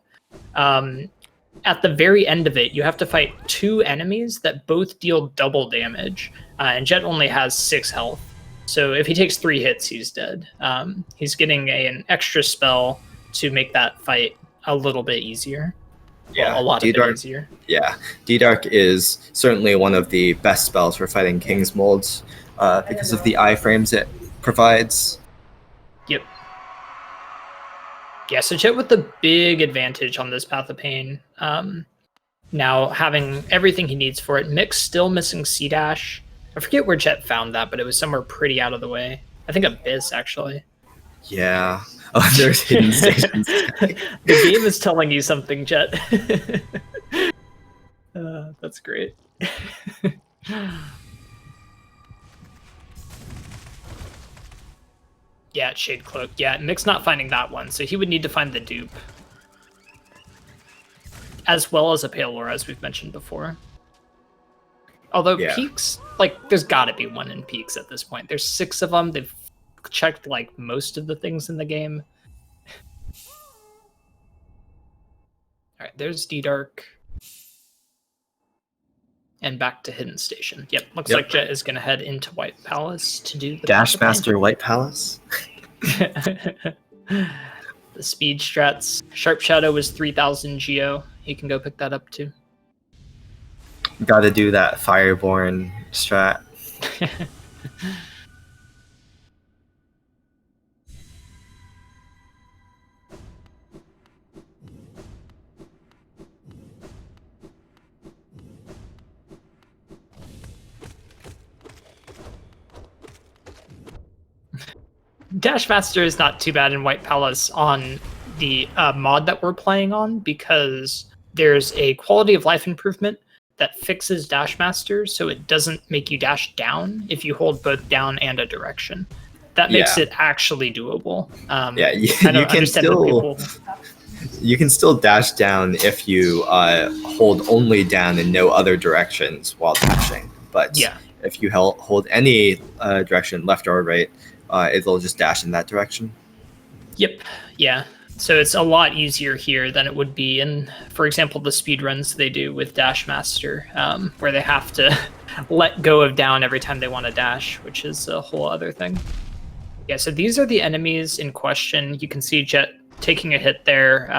At the very end of it, you have to fight 2 enemies that both deal double damage, and Jet only has 6 health. So if he takes 3 hits, he's dead. He's getting an extra spell to make that fight a little bit easier. Yeah, well, a lot bit easier. Yeah, D-Dark is certainly one of the best spells for fighting King's Molds because of the iframes it provides. Yep. Yeah, so Jet with the big advantage on this Path of Pain. Now having everything he needs for it. Mick's still missing C-Dash. I forget where Jet found that, but it was somewhere pretty out of the way. I think Abyss, actually. Yeah. Oh, there's hidden stations. The game is telling you something, Jet. That's great. Yeah, Shade Cloak. Yeah, Mick's not finding that one, so he would need to find the dupe. As well as a Pale Ore, as we've mentioned before. Although Peaks, there's gotta be one in Peaks at this point. There's 6 of them. They've checked, most of the things in the game. Alright, there's D-Dark. And back to Hidden Station. Yep, looks like Jet is going to head into White Palace to do the Dashmaster White Palace. The speed strats. Sharp Shadow was 3,000 Geo. He can go pick that up too. Got to do that Fireborn strat. Dashmaster is not too bad in White Palace on the mod that we're playing on because there's a quality of life improvement that fixes Dash Master, so it doesn't make you dash down if you hold both down and a direction. That makes it actually doable. Yeah, I don't understand the people. You can still dash down if you hold only down in no other directions while dashing. But if you hold any direction, left or right, it'll just dash in that direction. Yep. Yeah. So it's a lot easier here than it would be in, for example, the speedruns they do with Dash Master, where they have to let go of down every time they want to dash, which is a whole other thing. Yeah, so these are the enemies in question. You can see Jet taking a hit there.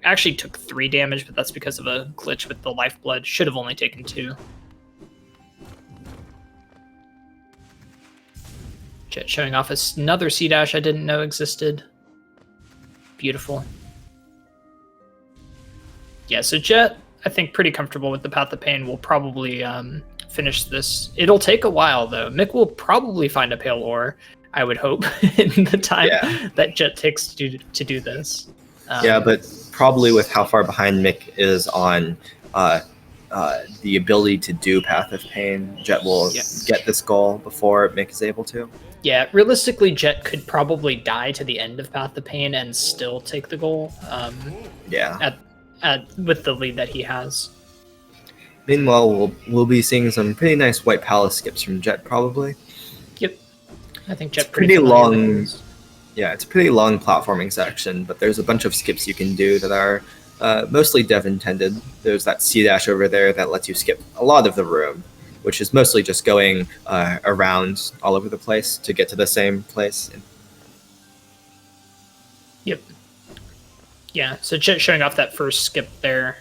Actually took 3 damage, but that's because of a glitch with the lifeblood. Should have only taken 2. Jet showing off another C-dash I didn't know existed. Beautiful. Yeah, so Jet, I think pretty comfortable with the Path of Pain. We'll probably finish this. It'll take a while, though. Mick will probably find a Pale Ore, I would hope, in the time that Jet takes to do this. Yeah, but probably with how far behind Mick is on the ability to do Path of Pain, Jet will get this goal before Mick is able to. Yeah, realistically, Jet could probably die to the end of Path of Pain and still take the goal. With the lead that he has. Meanwhile, we'll be seeing some pretty nice White Palace skips from Jet, probably. Yep, I think Jet pretty long. Yeah, it's a pretty long platforming section, but there's a bunch of skips you can do that are mostly dev intended. There's that C-dash over there that lets you skip a lot of the room, which is mostly just going around all over the place to get to the same place. Yep. Yeah, so Jet showing off that first skip there.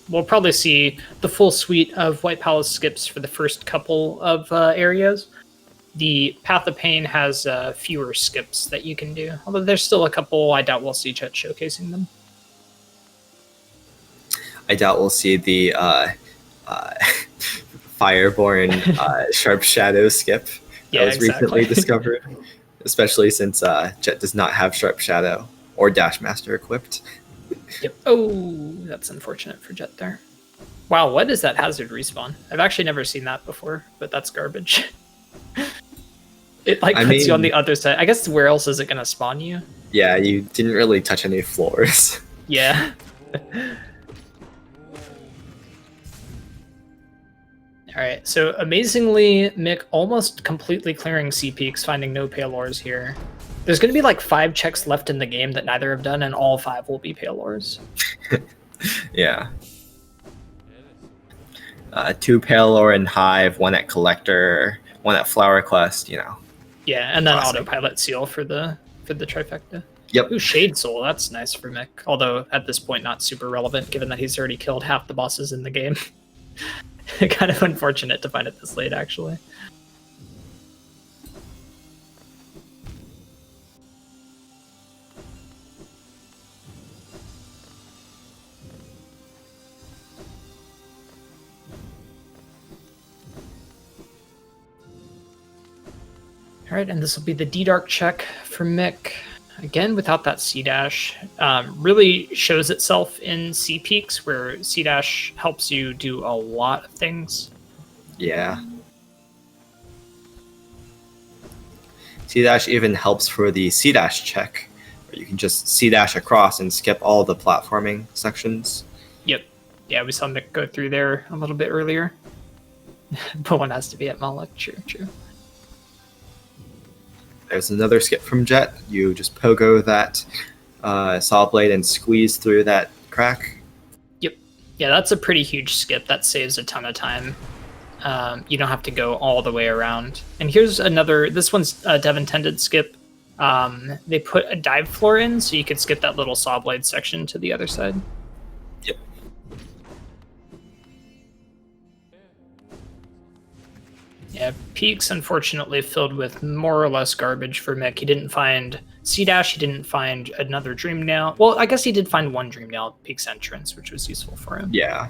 We'll probably see the full suite of White Palace skips for the first couple of areas. The Path of Pain has fewer skips that you can do, although there's still a couple. I doubt we'll see Jet showcasing them. I doubt we'll see the Fireborn Sharp Shadow skip that was recently discovered, especially since Jet does not have Sharp Shadow or Dash Master equipped. Yep. Oh, that's unfortunate for Jet there. Wow, what is that hazard respawn? I've actually never seen that before, but that's garbage. It puts you on the other side. I guess where else is it going to spawn you? Yeah, you didn't really touch any floors. Yeah. All right, so amazingly, Mick almost completely clearing C peaks, finding no Pale Ores here. There's going to be like 5 checks left in the game that neither have done, and all 5 will be Pale Ores. Yeah. 2 Pale Ore in Hive, 1 at Collector, 1 at Flower Quest, Yeah, and then Autopilot Seal for the trifecta. Yep. Ooh, Shade Soul, that's nice for Mick. Although, at this point, not super relevant, given that he's already killed half the bosses in the game. Kind of unfortunate to find it this late, actually. All right, and this will be the D-Dark check for Mick. Again, without that C-Dash. Really shows itself in C-Peaks, where C-Dash helps you do a lot of things. Yeah. C-Dash even helps for the C-Dash check, where you can just C-Dash across and skip all the platforming sections. Yep. Yeah, we saw Mick go through there a little bit earlier. But one has to be at Moloch. True. There's another skip from Jet. You just pogo that saw blade and squeeze through that crack. Yep. Yeah, that's a pretty huge skip. That saves a ton of time. You don't have to go all the way around. And here's another, this one's a dev intended skip. They put a dive floor in, so you could skip that little saw blade section to the other side. Yep. Yeah, Peaks unfortunately filled with more or less garbage for Mick. He didn't find C-Dash, he didn't find another Dream Nail. Well, I guess he did find one Dream Nail at Peaks entrance, which was useful for him. Yeah.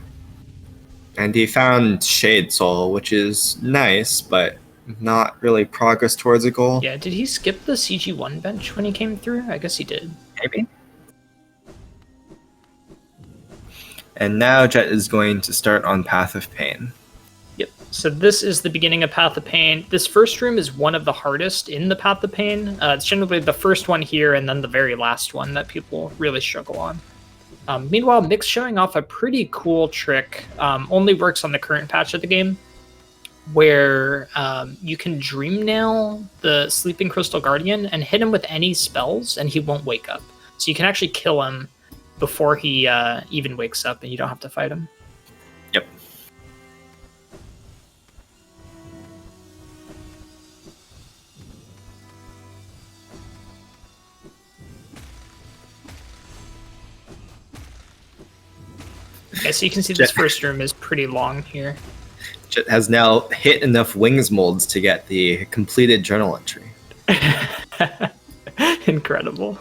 And he found Shade Soul, which is nice, but not really progress towards a goal. Yeah, did he skip the CG1 bench when he came through? I guess he did. Maybe. And now Jet is going to start on Path of Pain. Yep. So this is the beginning of Path of Pain. This first room is one of the hardest in the Path of Pain. It's generally the first one here and then the very last one that people really struggle on. Meanwhile, Mick's showing off a pretty cool trick. Only works on the current patch of the game, where you can Dream Nail the Sleeping Crystal Guardian and hit him with any spells, and he won't wake up. So you can actually kill him before he even wakes up, and you don't have to fight him. Yep. Okay, so you can see this first room is pretty long here. Jet has now hit enough wings molds to get the completed journal entry. Incredible.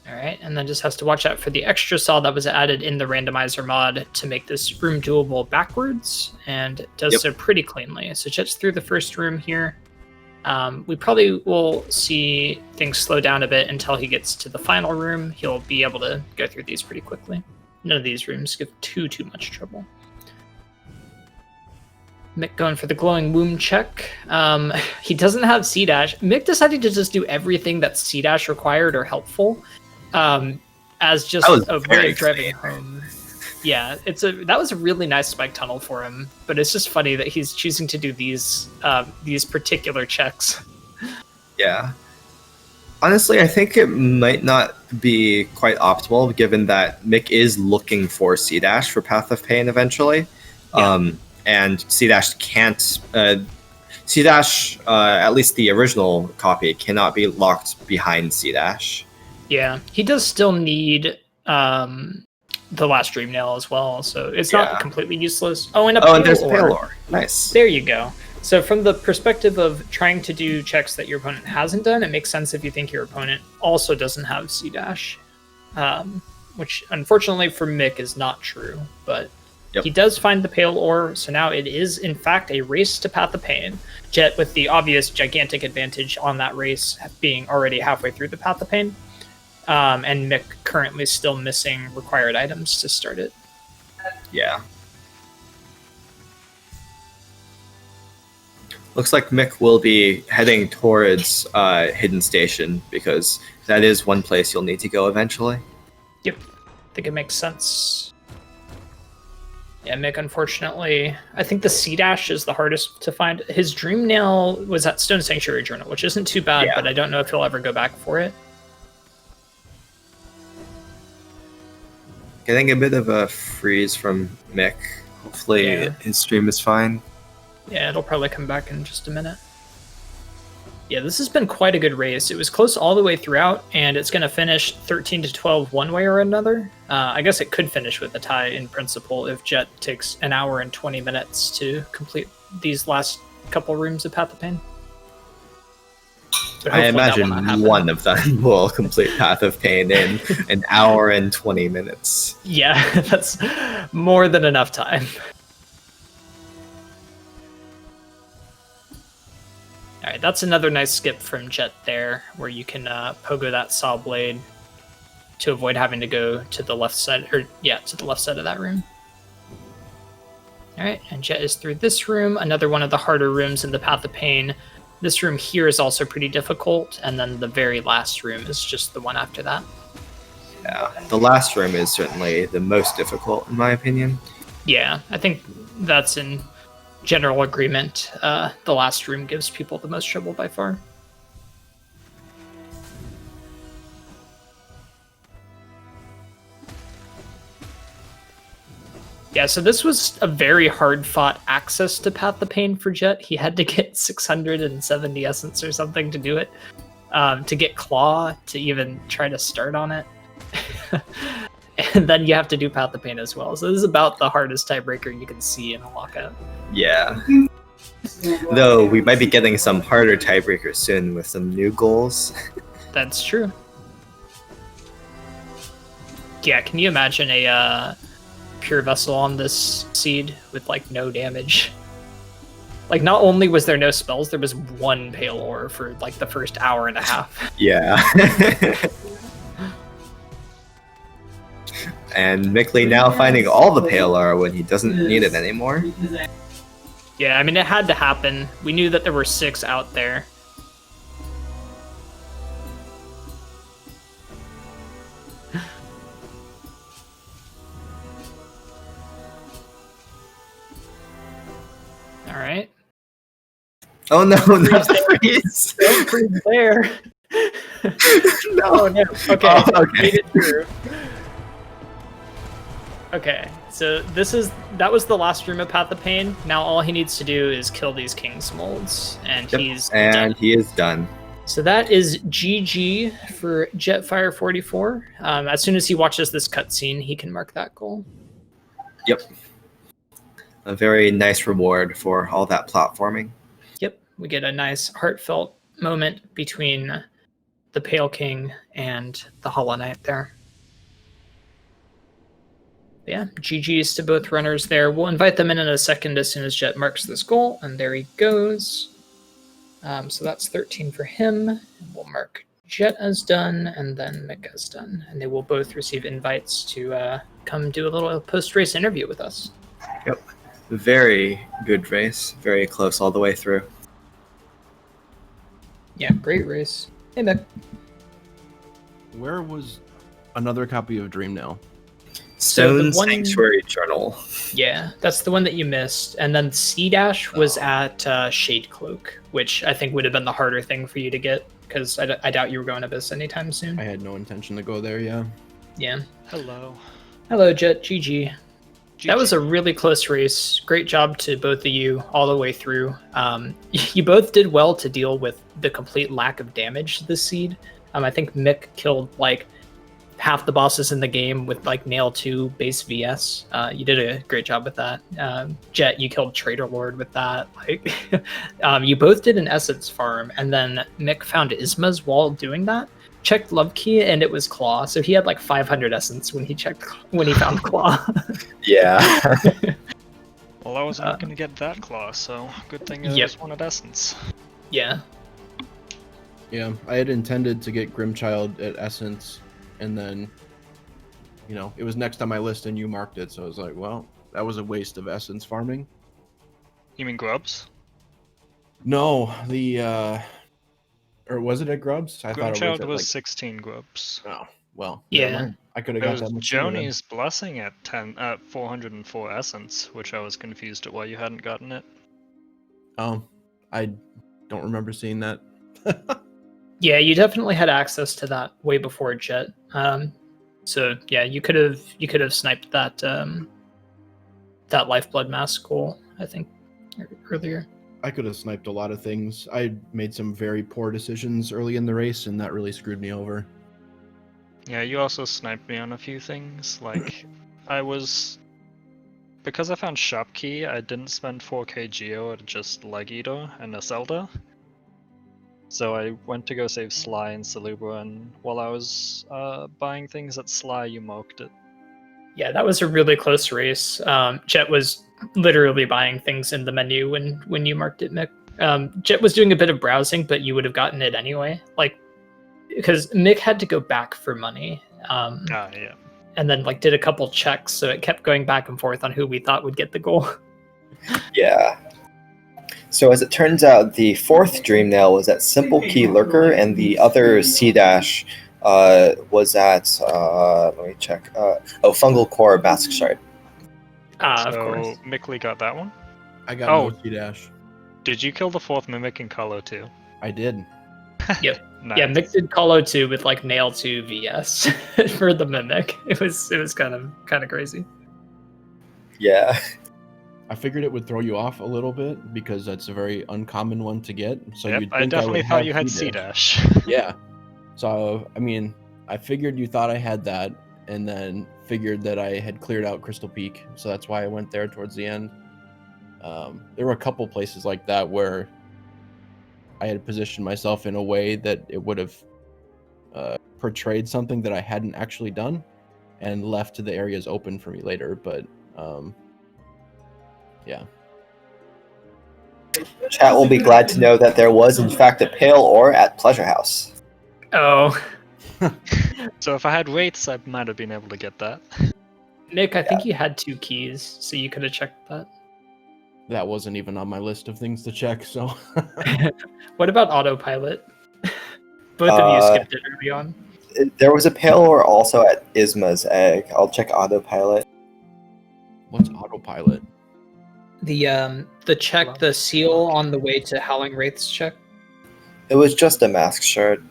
Alright, and then just has to watch out for the extra saw that was added in the randomizer mod to make this room doable backwards, and it does so pretty cleanly. So Jet's through the first room here. We probably will see things slow down a bit until he gets to the final room. He'll be able to go through these pretty quickly. None of these rooms give too much trouble. Mick going for the glowing womb check. He doesn't have C-dash. Mick decided to just do everything that C-dash required or helpful as just a way of driving home. Yeah, that was a really nice spike tunnel for him, but it's just funny that he's choosing to do these particular checks. Yeah. Honestly, I think it might not be quite optimal, given that Mick is looking for C-dash for Path of Pain eventually. Yeah. And C-dash can't... C-dash, at least the original copy, cannot be locked behind C-dash. Yeah, he does still need the last Dream Nail as well, so it's not completely useless. Oh, and there's Pale Ore. Nice. There you go. So from the perspective of trying to do checks that your opponent hasn't done, it makes sense if you think your opponent also doesn't have C-dash, which unfortunately for Mick is not true, but he does find the Pale Ore, so now it is in fact a race to Path of Pain. Jet with the obvious gigantic advantage on that race being already halfway through the Path of Pain. And Mick currently still missing required items to start it. Yeah. Looks like Mick will be heading towards Hidden Station, because that is one place you'll need to go eventually. Yep. I think it makes sense. Yeah, Mick, unfortunately, I think the C-dash is the hardest to find. His Dream Nail was at Stone Sanctuary Journal, which isn't too bad, but I don't know if he'll ever go back for it. Getting a bit of a freeze from Mick. Hopefully his stream is fine. Yeah, it'll probably come back in just a minute. Yeah, this has been quite a good race. It was close all the way throughout, and it's going to finish 13-12 one way or another. I guess it could finish with a tie in principle if Jet takes an hour and 20 minutes to complete these last couple rooms of Path of Pain. I imagine one of them will complete Path of Pain in an hour and 20 minutes. Yeah, that's more than enough time. Alright, that's another nice skip from Jet there, where you can pogo that saw blade to avoid having to go to the left side, to the left side of that room. Alright, and Jet is through this room, another one of the harder rooms in the Path of Pain. This room here is also pretty difficult, and then the very last room is just the one after that. Yeah, the last room is certainly the most difficult, in my opinion. Yeah, I think that's in general agreement. The last room gives people the most trouble by far. Yeah, so this was a very hard-fought access to Path of Pain for Jet. He had to get 670 essence or something to do it, to get Claw to even try to start on it. And then you have to do Path of Pain as well. So this is about the hardest tiebreaker you can see in a Lockout. Yeah. Though we might be getting some harder tiebreakers soon with some new goals. That's true. Yeah, can you imagine a pure vessel on this seed with like no damage? Like, not only was there no spells, there was one Pale Ore for like the first hour and a half. Yeah. And Mickely now finding all the pale ore when he doesn't need it anymore. Yeah, I mean, it had to happen. We knew that there were 6 out there. All right. Oh no, not the freeze! Freeze there. No. Oh no. Okay. Oh, okay. Made it through. Okay, so that was the last room of Path of Pain. Now all he needs to do is kill these King's Molds, and he's done. He is done. So that is GG for jettfire44. As soon as he watches this cutscene, he can mark that goal. Yep. A very nice reward for all that platforming. Yep, we get a nice heartfelt moment between the Pale King and the Hollow Knight there. Yeah, GG's to both runners there. We'll invite them in a second as soon as Jett marks this goal, and there he goes. So that's 13 for him. We'll mark Jett as done, and then Mick as done. And they will both receive invites to come do a little post-race interview with us. Yep. Very good race. Very close all the way through. Yeah, great race. Hey, Mick. Where was another copy of Dream now? Stone Sanctuary Journal. Yeah, that's the one that you missed. And then C- was at Shade Cloak, which I think would have been the harder thing for you to get, because I doubt you were going to Abyss anytime soon. I had no intention to go there, yeah. Yeah. Hello. Hello, Jett. GG. That was a really close race. Great job to both of you all the way through. You both did well to deal with the complete lack of damage this seed. I think Mick killed like half the bosses in the game with like nail 2 base VS. You did a great job with that. Jett, you killed Trader Lord with that. Like, you both did an essence farm, and then Mick found Isma's while doing that. Checked Love Key, and it was Claw. So he had like 500 essence when he found Claw. Yeah. Well, I wasn't looking to get that claw, so good thing I just wanted essence. Yeah. Yeah, I had intended to get Grimchild at Essence, and then, you know, it was next on my list and you marked it, so I was like, well, that was a waste of Essence farming. You mean Grubs? No, or was it at Grubs? I thought it Grimchild was at, was like... 16 Grubs. Oh, well, yeah. I could have It got was that much. Joni's Blessing at 404 essence, which I was confused at why you hadn't gotten it. Oh, I don't remember seeing that. Yeah, you definitely had access to that way before Jett. So yeah, you could have sniped that that Lifeblood Mask goal, I think, earlier. I could have sniped a lot of things. I made some very poor decisions early in the race, and that really screwed me over. Yeah, you also sniped me on a few things. Like, because I found Shop Key, I didn't spend 4k Geo at just Leg Eater and a Zelda. So I went to go save Sly and Celebra, and while I was buying things at Sly, you moked it. Yeah, that was a really close race. Jett was literally buying things in the menu when you marked it, Mick. Jett was doing a bit of browsing, but you would have gotten it anyway. Like, because Mick had to go back for money. Yeah. And then like did a couple checks, so it kept going back and forth on who we thought would get the goal. Yeah. So as it turns out, the 4th Dream Nail was at Simple Key Lurker, and the other C- was at, let me check, Fungal Core Bask Shard. Of course. Mickly got that one? I got no C-Dash. Did you kill the 4th Mimic in Color too? I did. Yep. Nice. Yeah, Mick did Colo 2 with like Nail 2 VS for the Mimic. It was kind of crazy. Yeah. I figured it would throw you off a little bit because that's a very uncommon one to get. So Yep, you'd I think definitely would thought have you had C-Dash. C-Dash. Yeah. So, I mean, I figured you thought I had that, and then figured that I had cleared out Crystal Peak. So that's why I went there towards the end. There were a couple places like that where I had positioned myself in a way that it would have portrayed something that I hadn't actually done, and left the areas open for me later. But yeah. Chat will be glad to know that there was in fact a pale ore at Pleasure House. Oh. So if I had weights, I might have been able to get that. Nick, I think you had 2 keys, so you could have checked that. That wasn't even on my list of things to check, so. What about autopilot? Both of you skipped it early on. There was a pale ore also at Isma's egg. I'll check autopilot. What's autopilot? The check, the seal on the way to Howling Wraith's check. It was just a mask shard.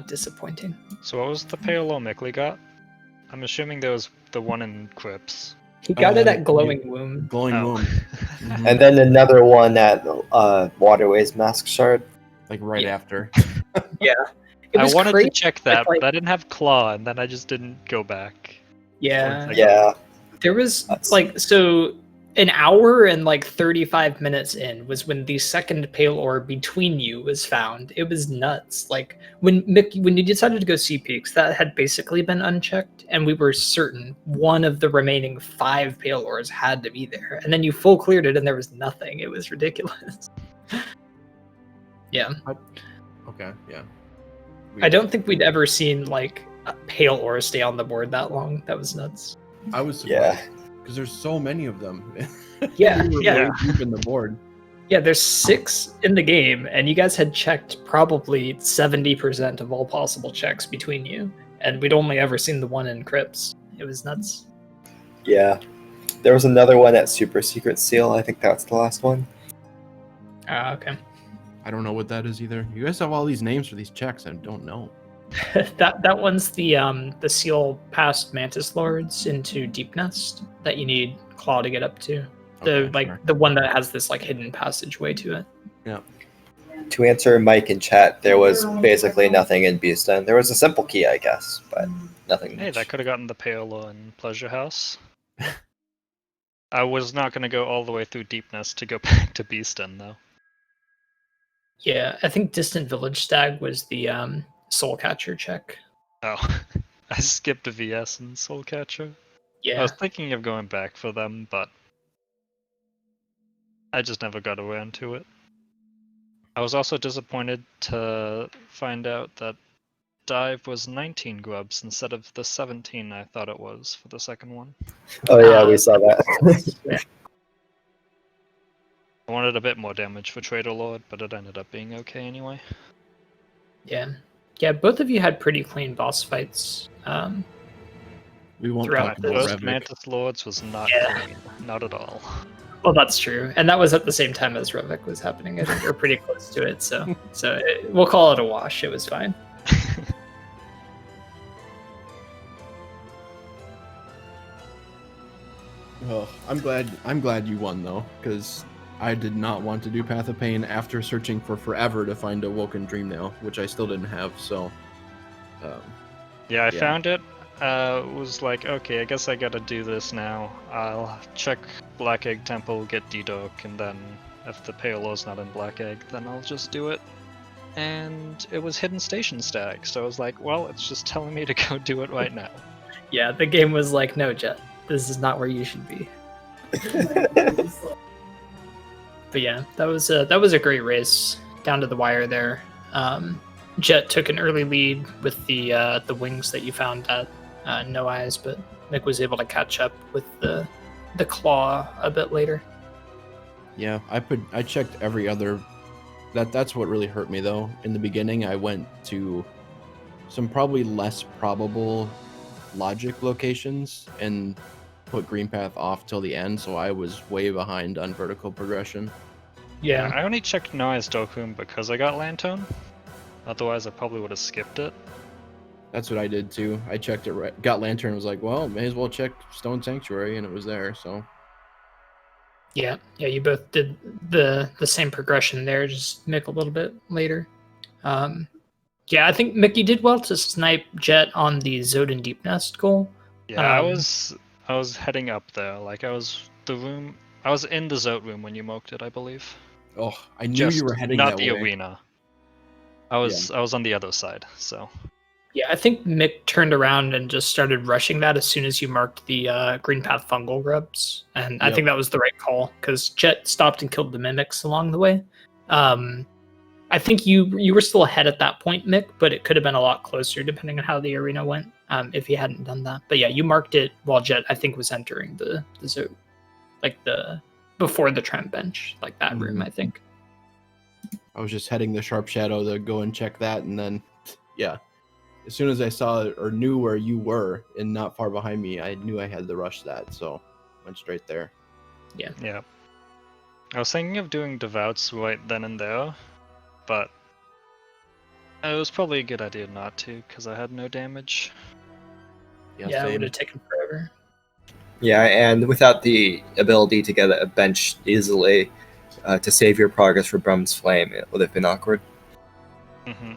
Disappointing. So what was the pale ore Mickely got? I'm assuming there was the one in Quips. He got it at Glowing Womb. Glowing Oh. Womb. Mhm. And then another one at Waterways mask shard. Like right Yeah. after. Yeah. It I was wanted crazy. to check that, like- but I didn't have Claw, and then I just didn't go back. Yeah. Like- Yeah. There was That's- so an hour and 35 minutes in was when the second pale ore between you was found. It was nuts. Like when you decided to go see peaks, that had basically been unchecked, and we were certain one of the remaining 5 pale ores had to be there. And then you full cleared it, and there was nothing. It was ridiculous. Yeah, Okay, yeah. I don't think we'd ever seen a pale ore stay on the board that long. That was nuts. I was Yeah. surprised. Because there's so many of them. Yeah, We were yeah. way deep in the board. Yeah, there's 6 in the game, and you guys had checked probably 70% of all possible checks between you, and we'd only ever seen the one in Crypts. It was nuts. Yeah. There was another one at Super Secret Seal. I think that's the last one. Okay. I don't know what that is either. You guys have all these names for these checks. I don't know. that one's the seal past Mantis Lords into Deep Nest that you need Claw to get up to. Okay, sure. The one that has this hidden passageway to it. Yeah. To answer Mike in chat, there was basically nothing in Beeston. There was a simple key, I guess, but nothing Hey, much. that could have gotten the pale ore in Pleasure House. I was not going to go all the way through Deepness to go back to Beeston, though. Yeah, I think Distant Village Stag was the Soul Catcher check. Oh, I skipped a VS and Soulcatcher. I Yeah. was thinking of going back for them, but I just never got around to it. I was also disappointed to find out that Dive was 19 grubs instead of the 17 I thought it was for the second one. Oh yeah, we saw that. I wanted a bit more damage for Trader Lord, but it ended up being okay anyway. Yeah. Yeah, both of you had pretty clean boss fights. We won't Throughout talk The about first Revik. Mantis Lords was not Yeah. clean, not at all. Well, that's true, and that was at the same time as Revik was happening. I think we're pretty close to it, so we'll call it a wash. It was fine. Oh, I'm glad you won though, because I did not want to do Path of Pain after searching for forever to find a Woken Dream Nail, which I still didn't have. So, Yeah, I Yeah. found it. Was like, okay, I guess I gotta do this now. I'll check Black Egg Temple, get D-Dock, and then if the Pale Ore's not in Black Egg, then I'll just do it. And it was Hidden Station Stag, so I was like, well, it's just telling me to go do it right now. Yeah, the game was like, no, Jet, this is not where you should be. But yeah, that was a great race down to the wire there. Jet took an early lead with the wings that you found at No Eyes, but Mick was able to catch up with the claw a bit later. yeah, I checked every other. That's what really hurt me though. In the beginning, I went to some probably less probable logic locations and put Green Path off till the end, so I was way behind on vertical progression. Yeah, I only checked Noah's Dokkum because I got Lantern. Otherwise, I probably would have skipped it. That's what I did too. I checked it right, got Lantern, was like, well, may as well check Stone Sanctuary, and it was there. So yeah. You both did the same progression there, just Mick a little bit later. Yeah, I think Mickey did well to snipe Jet on the Zodin Deep Nest goal. Yeah, I was heading up there. Like I was in the Zote room when you moked it, I believe. oh, I knew you were heading not that the way. arena. I was on the other side, so. Yeah, I think Mick turned around and just started rushing that as soon as you marked the Green Path fungal grubs. And I Yep. think that was the right call, because Jet stopped and killed the mimics along the way. I I think you were still ahead at that point, Mick, but it could have been a lot closer depending on how the arena went if he hadn't done that. But yeah, you marked it while Jet, I think, was entering the zone, like before the Trent bench, like that room, I think. I was just heading the Sharp Shadow to go and check that, and then, yeah. As soon as I saw or knew where you were and not far behind me, I knew I had to rush that, so went straight there. Yeah. Yeah. I was thinking of doing Devouts right then and there, but it was probably a good idea not to, because I had no damage. Yeah, it would have taken forever. Yeah, and without the ability to get a bench easily to save your progress for Brum's Flame, it would have been awkward. Mm-hmm.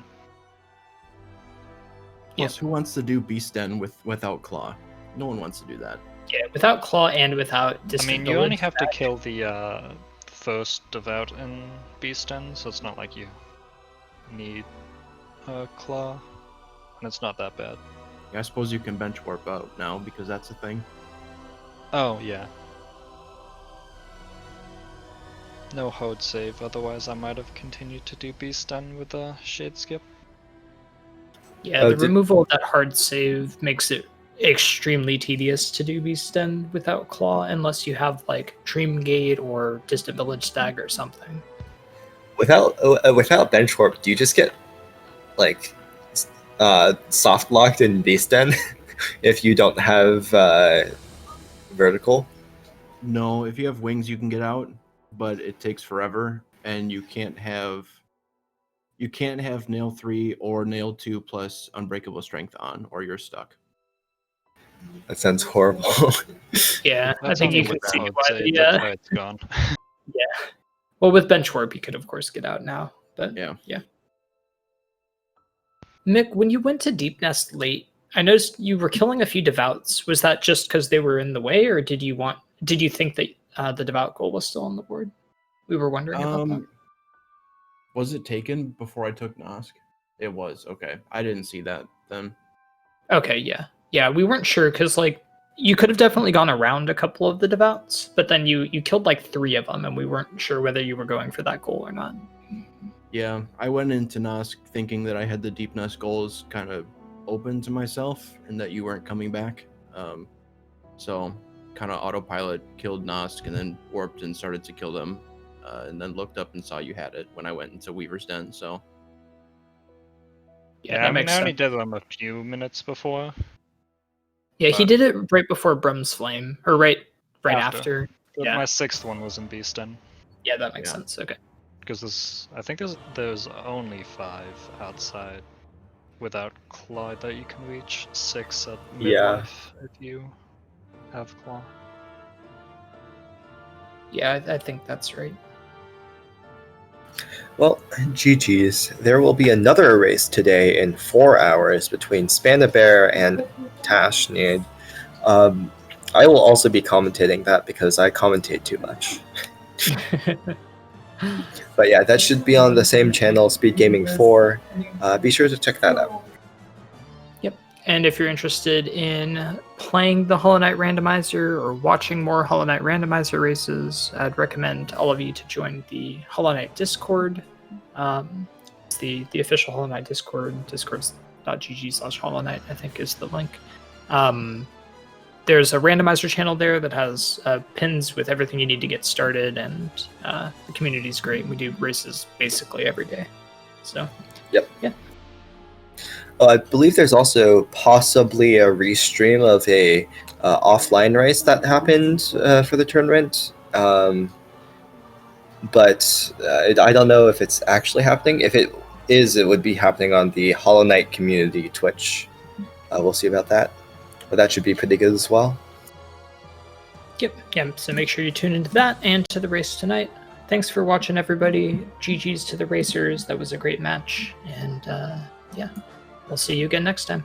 Plus, who wants to do Beast Den without Claw? No one wants to do that. Yeah, without Claw and without Distant I mean, you Village, only have to kill the first Devout in Beast Den, so it's not like you need a Claw, and it's not that bad. Yeah, I suppose you can bench warp out now, because that's a thing. Oh, yeah. No Hode save, otherwise I might have continued to do Beast Den with a Shade Skip. Yeah, the removal of that hard save makes it extremely tedious to do Beast Den without Claw, unless you have like Dream Gate or Distant Village Stag or something. Without bench warp, do you just get like soft locked in Beast Den if you don't have vertical? No, if you have wings, you can get out, but it takes forever, and you can't have Nail 3 or Nail 2 plus Unbreakable Strength on, or you're stuck. That sounds horrible. Yeah, I think you could see why. That's why it's gone. Yeah. Well, with bench warp, you could of course get out now, but Yeah. Mick, when you went to Deep Nest late, I noticed you were killing a few Devouts. Was that just because they were in the way, or did you think that the Devout goal was still on the board? We were wondering about that. Was it taken before I took Nosk? It was. Okay. I didn't see that then. Okay, yeah. Yeah, we weren't sure because like you could have definitely gone around a couple of the Devouts, but then you killed like 3 of them and we weren't sure whether you were going for that goal or not. Yeah, I went into Nosk thinking that I had the Deep Nest goals kind of open to myself and that you weren't coming back. So kind of autopilot killed Nosk and then warped and started to kill them. And then looked up and saw you had it when I went into Weaver's Den, so... Yeah, I mean, I only did them a few minutes before. Yeah, he did it right before Brum's Flame, or right after. Yeah. My 6th one was in Beast Den. Yeah, that makes sense, okay. Because I think there's only 5 outside without Claw that you can reach. 6 at midlife if you have Claw. Yeah, I think that's right. Well, GG's. There will be another race today in 4 hours between Spanabear and Tashnid. I will also be commentating that because I commentate too much. But yeah, that should be on the same channel, SpeedGaming 4. Be sure to check that out. Yep. And if you're interested in playing the Hollow Knight Randomizer or watching more Hollow Knight Randomizer races, I'd recommend all of you to join the Hollow Knight Discord. It's the official Hollow Knight Discord, discords.gg/Hollow Knight, I think is the link. There's a randomizer channel there that has pins with everything you need to get started, and the community's great. We do races basically every day. So, yep. Yeah. I believe there's also possibly a restream of a offline race that happened for the tournament. But I don't know if it's actually happening. If it is, it would be happening on the Hollow Knight community Twitch. We'll see about that. But that should be pretty good as well. Yep. Yeah. So make sure you tune into that and to the race tonight. Thanks for watching, everybody. GG's to the racers. That was a great match. And yeah, we'll see you again next time.